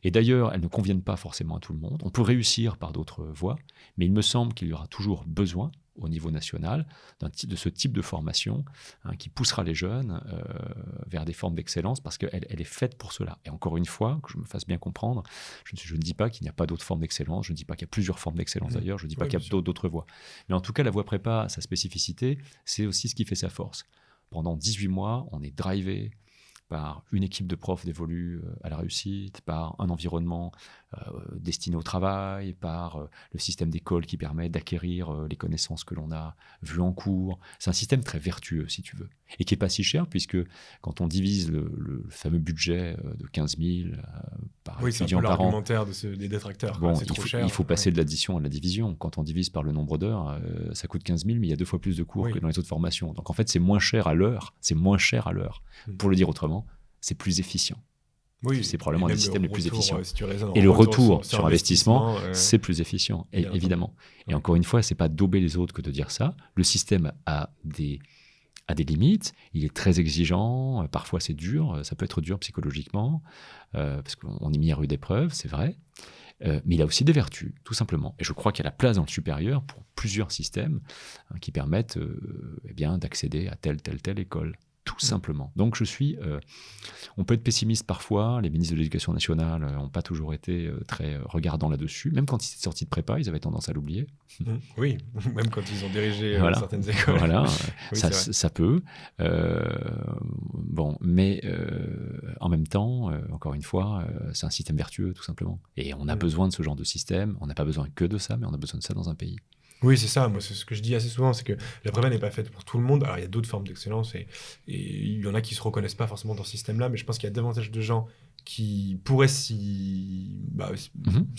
Et d'ailleurs, elles ne conviennent pas forcément à tout le monde. On peut réussir par d'autres voies, mais il me semble qu'il y aura toujours besoin, au niveau national, de ce type de formation qui poussera les jeunes vers des formes d'excellence, parce qu'elle est faite pour cela. Et encore une fois, que je me fasse bien comprendre, je ne dis pas qu'il n'y a pas d'autres formes d'excellence, je ne dis pas qu'il y a plusieurs formes d'excellence d'ailleurs, je ne dis pas qu'il y a d'autres voies. Mais en tout cas, la voie prépa, sa spécificité, c'est aussi ce qui fait sa force. Pendant 18 mois, on est drivé par une équipe de profs dévolue à la réussite, par un environnement destiné au travail, par le système d'école qui permet d'acquérir les connaissances que l'on a vues en cours. C'est un système très vertueux, si tu veux, et qui n'est pas si cher, puisque quand on divise le fameux budget de 15 000 par étudiant par an... Oui, c'est un peu l'argumentaire des détracteurs. Bon, c'est trop cher. Il faut passer de l'addition à la division. Quand on divise par le nombre d'heures, ça coûte 15 000, mais il y a 2 fois plus de cours que dans les autres formations. Donc en fait, c'est moins cher à l'heure. Pour le dire autrement, c'est plus efficient. Oui, c'est probablement un des systèmes les plus efficients. Et le retour sur investissement, c'est plus efficient, évidemment. Et encore une fois, c'est pas dauber les autres que de dire ça. Le système a des limites, il est très exigeant, parfois c'est dur, ça peut être dur psychologiquement, parce qu'on est mis à rude épreuve, c'est vrai. Mais il a aussi des vertus, tout simplement. Et je crois qu'il y a la place dans le supérieur pour plusieurs systèmes qui permettent d'accéder à telle école. Tout simplement. Donc on peut être pessimiste parfois, les ministres de l'Éducation nationale n'ont pas toujours été très regardants là-dessus, même quand ils étaient sortis de prépa, ils avaient tendance à l'oublier. Oui, même quand ils ont dirigé certaines écoles. Voilà, oui, ça peut. Mais en même temps, encore une fois, c'est un système vertueux, tout simplement. Et on a besoin de ce genre de système, on n'a pas besoin que de ça, mais on a besoin de ça dans un pays. Oui, c'est ça. Moi, c'est ce que je dis assez souvent, c'est que la prépa n'est pas faite pour tout le monde. Alors, il y a d'autres formes d'excellence et il y en a qui ne se reconnaissent pas forcément dans ce système-là, mais je pense qu'il y a davantage de gens qui pourraient s'y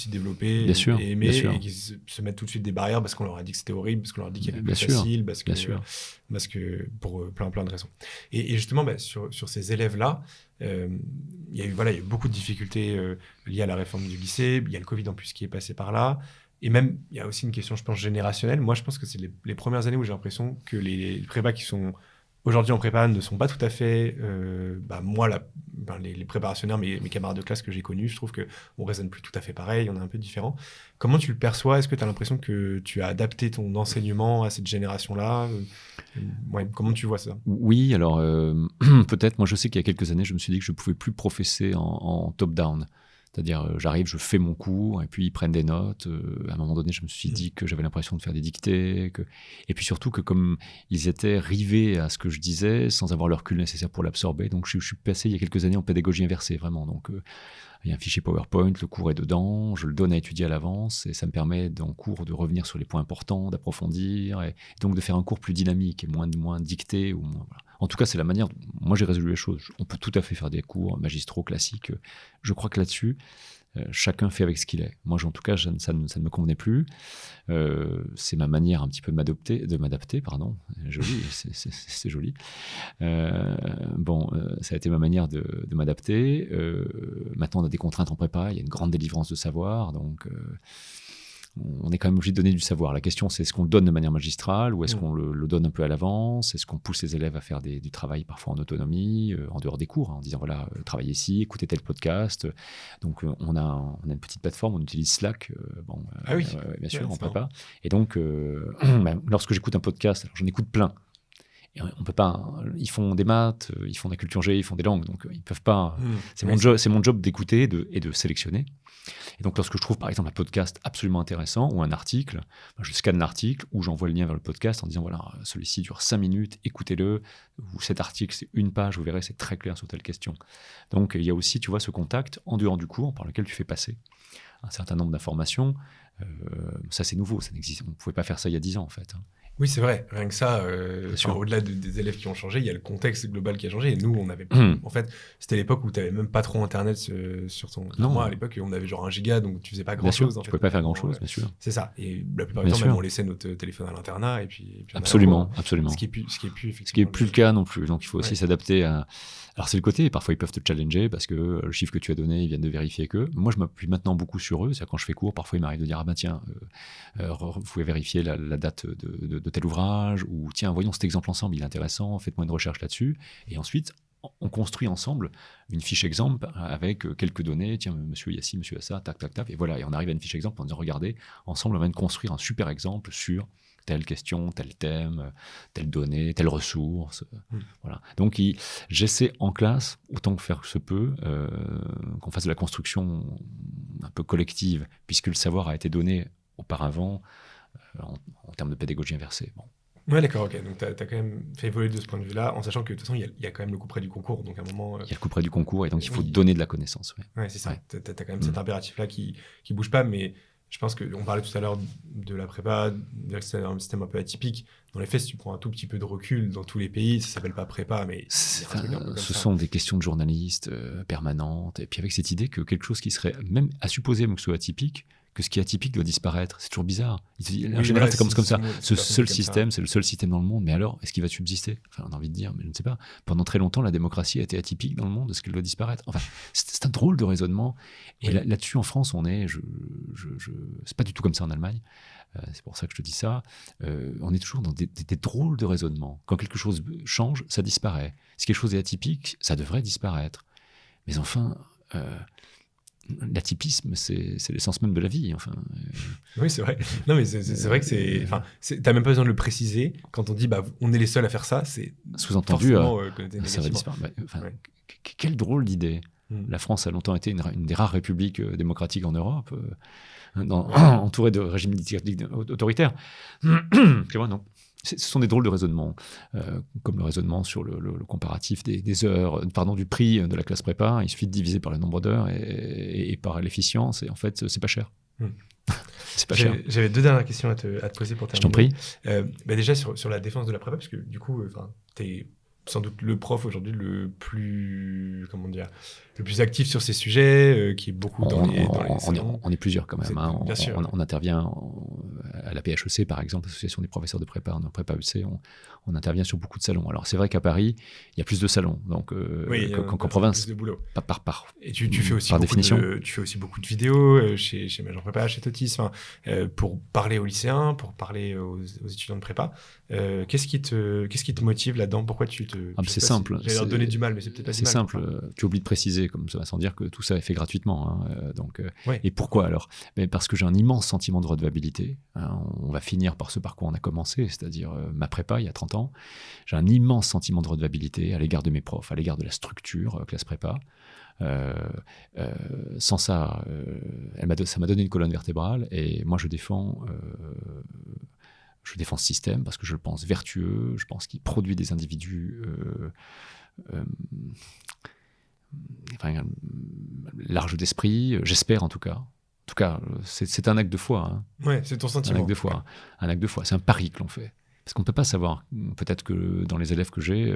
développer Bien sûr, et aimer, bien sûr. et qui se mettent tout de suite des barrières parce qu'on leur a dit que c'était horrible, parce qu'on leur a dit qu'il y avait Bien plus sûr, facile, bien sûr. parce que pour plein de raisons. Et justement, sur ces élèves-là, il y a eu beaucoup de difficultés liées à la réforme du lycée. Il y a le Covid en plus qui est passé par là. Et même, il y a aussi une question, je pense, générationnelle. Moi, je pense que c'est les premières années où j'ai l'impression que les prépas qui sont aujourd'hui en prépa ne sont pas tout à fait... les préparationnaires, mes camarades de classe que j'ai connus, je trouve qu'on raisonne plus tout à fait pareil, on est un peu différent. Comment tu le perçois? Est-ce que tu as l'impression que tu as adapté ton enseignement à cette génération-là? Comment tu vois ça? Oui, alors peut-être, moi je sais qu'il y a quelques années, je me suis dit que je ne pouvais plus professer en top-down. C'est-à-dire, j'arrive, je fais mon cours, et puis ils prennent des notes. À un moment donné, je me suis dit que j'avais l'impression de faire des dictées. Et puis surtout que comme ils étaient rivés à ce que je disais, sans avoir le recul nécessaire pour l'absorber, donc je suis passé il y a quelques années en pédagogie inversée, vraiment. Donc il y a un fichier PowerPoint, le cours est dedans, je le donne à étudier à l'avance, et ça me permet dans le cours de revenir sur les points importants, d'approfondir, et donc de faire un cours plus dynamique et moins dicté. Voilà. En tout cas, c'est la manière dont moi j'ai résolu les choses. On peut tout à fait faire des cours magistraux classiques. Je crois que là-dessus, chacun fait avec ce qu'il est. Moi, en tout cas, ça ne me convenait plus. C'est ma manière un petit peu de m'adapter, pardon. Joli, c'est joli. Ça a été ma manière de m'adapter. Maintenant, on a des contraintes en prépa, il y a une grande délivrance de savoir, donc on est quand même obligé de donner du savoir. La question, c'est est-ce qu'on le donne de manière magistrale ou est-ce qu'on le donne un peu à l'avance? Est-ce qu'on pousse les élèves à faire du travail parfois en autonomie, en dehors des cours, en disant voilà, travaillez ici, écoutez tel podcast. Donc, on a une petite plateforme, on utilise Slack, bien sûr, en prépa. Et donc, lorsque j'écoute un podcast, alors j'en écoute plein. Et on peut pas. Ils font des maths, ils font de la culture G, ils font des langues, donc ils peuvent pas. C'est mon job d'écouter et de sélectionner. Et donc, lorsque je trouve par exemple un podcast absolument intéressant ou un article, je scanne l'article ou j'envoie le lien vers le podcast en disant voilà, celui-ci dure 5 minutes, écoutez-le, ou cet article c'est une page, vous verrez, c'est très clair sur telle question. Donc, il y a aussi, tu vois, ce contact en dehors du cours par lequel tu fais passer un certain nombre d'informations. Ça, c'est nouveau, ça n'existe. On ne pouvait pas faire ça il y a 10 ans en fait. Oui, c'est vrai. Rien que ça, au-delà des élèves qui ont changé, il y a le contexte global qui a changé. Et nous, on avait... En fait, c'était l'époque où tu n'avais même pas trop Internet sur ton... Non. Moi, à l'époque, on avait genre 1 giga, donc tu faisais pas grand-chose. Tu ne pouvais pas faire grand-chose, bien sûr. C'est ça. Et la plupart du temps, même, on laissait notre téléphone à l'internat. Et puis absolument. Ce qui est plus le cas non plus. Donc, il faut aussi s'adapter à... Alors, c'est le côté, parfois, ils peuvent te challenger parce que le chiffre que tu as donné, ils viennent de vérifier que... Moi, je m'appuie maintenant beaucoup sur eux. C'est-à-dire, quand je fais cours, parfois, il m'arrive de dire ah ben tiens, vous pouvez vérifier la date de tel ouvrage, ou tiens, voyons cet exemple ensemble, il est intéressant, faites-moi une recherche là-dessus. Et ensuite, on construit ensemble une fiche exemple avec quelques données. Tiens, monsieur, il y a ci, monsieur, il y a ça, tac, tac, tac. Et voilà, et on arrive à une fiche exemple en disant regardez, ensemble, on va construire un super exemple sur telle question, tel thème, telle donnée, telle ressource. Voilà. Donc, j'essaie en classe, autant que faire se peut, qu'on fasse de la construction un peu collective, puisque le savoir a été donné auparavant en termes de pédagogie inversée. Bon. Ouais, d'accord, ok. Donc, tu as quand même fait évoluer de ce point de vue-là, en sachant que de toute façon, il y a quand même le couperet du concours. Donc, à un moment. Il y a le couperet du concours, et donc il faut donner de la connaissance. Ouais, c'est ça. Ouais. Tu as quand même cet impératif-là qui bouge pas, mais je pense qu'on parlait tout à l'heure de la prépa, que c'est un système un peu atypique. Dans les faits, si tu prends un tout petit peu de recul dans tous les pays, ça s'appelle pas prépa, mais ce sont des questions de journalistes permanentes. Et puis avec cette idée que quelque chose qui serait, même à supposer que ce soit atypique, que ce qui est atypique doit disparaître. C'est toujours bizarre. En général, c'est comme ça. Ce seul système, c'est le seul système dans le monde. Mais alors, est-ce qu'il va subsister? Enfin, on a envie de dire, mais je ne sais pas. Pendant très longtemps, la démocratie a été atypique dans le monde. Est-ce qu'elle doit disparaître? Enfin, c'est un drôle de raisonnement. Et là-dessus, en France, on est... c'est pas du tout comme ça en Allemagne. C'est pour ça que je te dis ça. On est toujours dans des drôles de raisonnements. Quand quelque chose change, ça disparaît. Si quelque chose est atypique, ça devrait disparaître. Mais enfin... l'atypisme, c'est l'essence même de la vie. Enfin, Oui, c'est vrai. Non, mais c'est vrai que c'est. Enfin, t'as même pas besoin de le préciser. Quand on dit, on est les seuls à faire ça, c'est sous-entendu. Ça va disparaître. Quelle drôle d'idée. La France a longtemps été une des rares républiques démocratiques en Europe, entourée de régimes autoritaires. Non. Ce sont des drôles de raisonnements, comme le raisonnement sur le comparatif des heures, du prix de la classe prépa. Il suffit de diviser par le nombre d'heures et par l'efficience, et en fait, c'est pas cher. C'est pas cher. J'avais 2 dernières questions à te poser pour terminer. Je t'en prie. Déjà sur la défense de la prépa, parce que du coup, t'es sans doute le prof aujourd'hui le plus actif sur ces sujets, qui est beaucoup dans les salons. On est plusieurs quand même. Bien sûr. On intervient à la PHEC, par exemple, l'Association des professeurs de prépa, en prépa EC, on intervient sur beaucoup de salons. Alors c'est vrai qu'à Paris, il y a plus de salons, donc qu'en province, plus de boulot. Par Et tu fais aussi par définition. Tu fais aussi beaucoup de vidéos chez Major Prépa, chez Totis, pour parler aux lycéens, pour parler aux étudiants de prépa. Qu'est-ce qui te motive là-dedans? Pourquoi c'est simple. J'allais leur donner du mal, mais c'est peut-être pas du mal. C'est simple. Tu oublies de préciser, comme ça, sans dire que tout ça est fait gratuitement. Ouais. Et pourquoi alors? Parce que j'ai un immense sentiment de redevabilité. On va finir par ce par quoi on a commencé, c'est-à-dire ma prépa il y a 30 ans. J'ai un immense sentiment de redevabilité à l'égard de mes profs, à l'égard de la structure classe prépa. Sans ça, ça m'a donné une colonne vertébrale, et moi je défends ce système parce que je le pense vertueux, je pense qu'il produit des individus larges d'esprit, j'espère en tout cas. En tout cas, c'est un acte de foi. Ouais, c'est ton sentiment. Un acte de foi. C'est un pari que l'on fait. Parce qu'on ne peut pas savoir. Peut-être que dans les élèves que j'ai,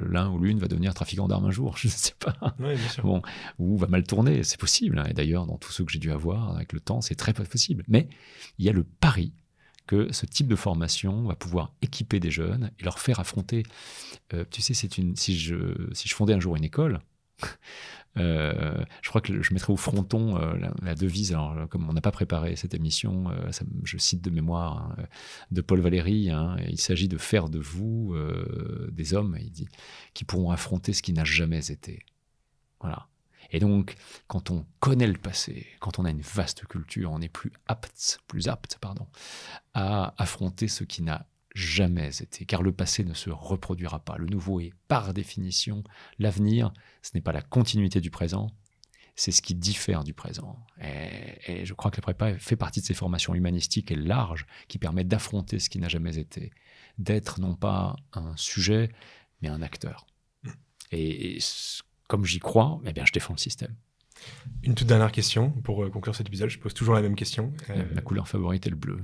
l'un ou l'une va devenir trafiquant d'armes un jour, je ne sais pas. Ouais, bien sûr. Bon, ou va mal tourner, c'est possible. Et d'ailleurs, dans tous ceux que j'ai dû avoir avec le temps, c'est très possible. Mais il y a le pari que ce type de formation va pouvoir équiper des jeunes et leur faire affronter. Tu sais, si je fondais un jour une école, je crois que je mettrais au fronton la devise. Alors, comme on n'a pas préparé cette émission, je cite de mémoire de Paul Valéry, il s'agit de faire de vous des hommes, il dit, qui pourront affronter ce qui n'a jamais été. Voilà. Et donc, quand on connaît le passé, quand on a une vaste culture, on est plus apte à affronter ce qui n'a jamais été, car le passé ne se reproduira pas. Le nouveau est, par définition, l'avenir, ce n'est pas la continuité du présent, c'est ce qui diffère du présent. Et je crois que la prépa fait partie de ces formations humanistiques et larges qui permettent d'affronter ce qui n'a jamais été, d'être non pas un sujet, mais un acteur. Et comme j'y crois, je défends le système. Une toute dernière question pour conclure cet épisode. Je pose toujours la même question. Ma couleur favorite est le bleu.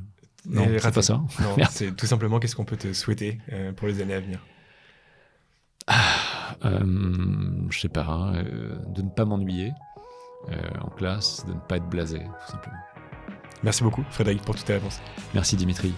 Non, c'est pas ça. Non, c'est tout simplement qu'est-ce qu'on peut te souhaiter pour les années à venir. Je sais pas, de ne pas m'ennuyer en classe, de ne pas être blasé, tout simplement. Merci beaucoup, Frédéric, pour toutes tes réponses. Merci, Dimitri.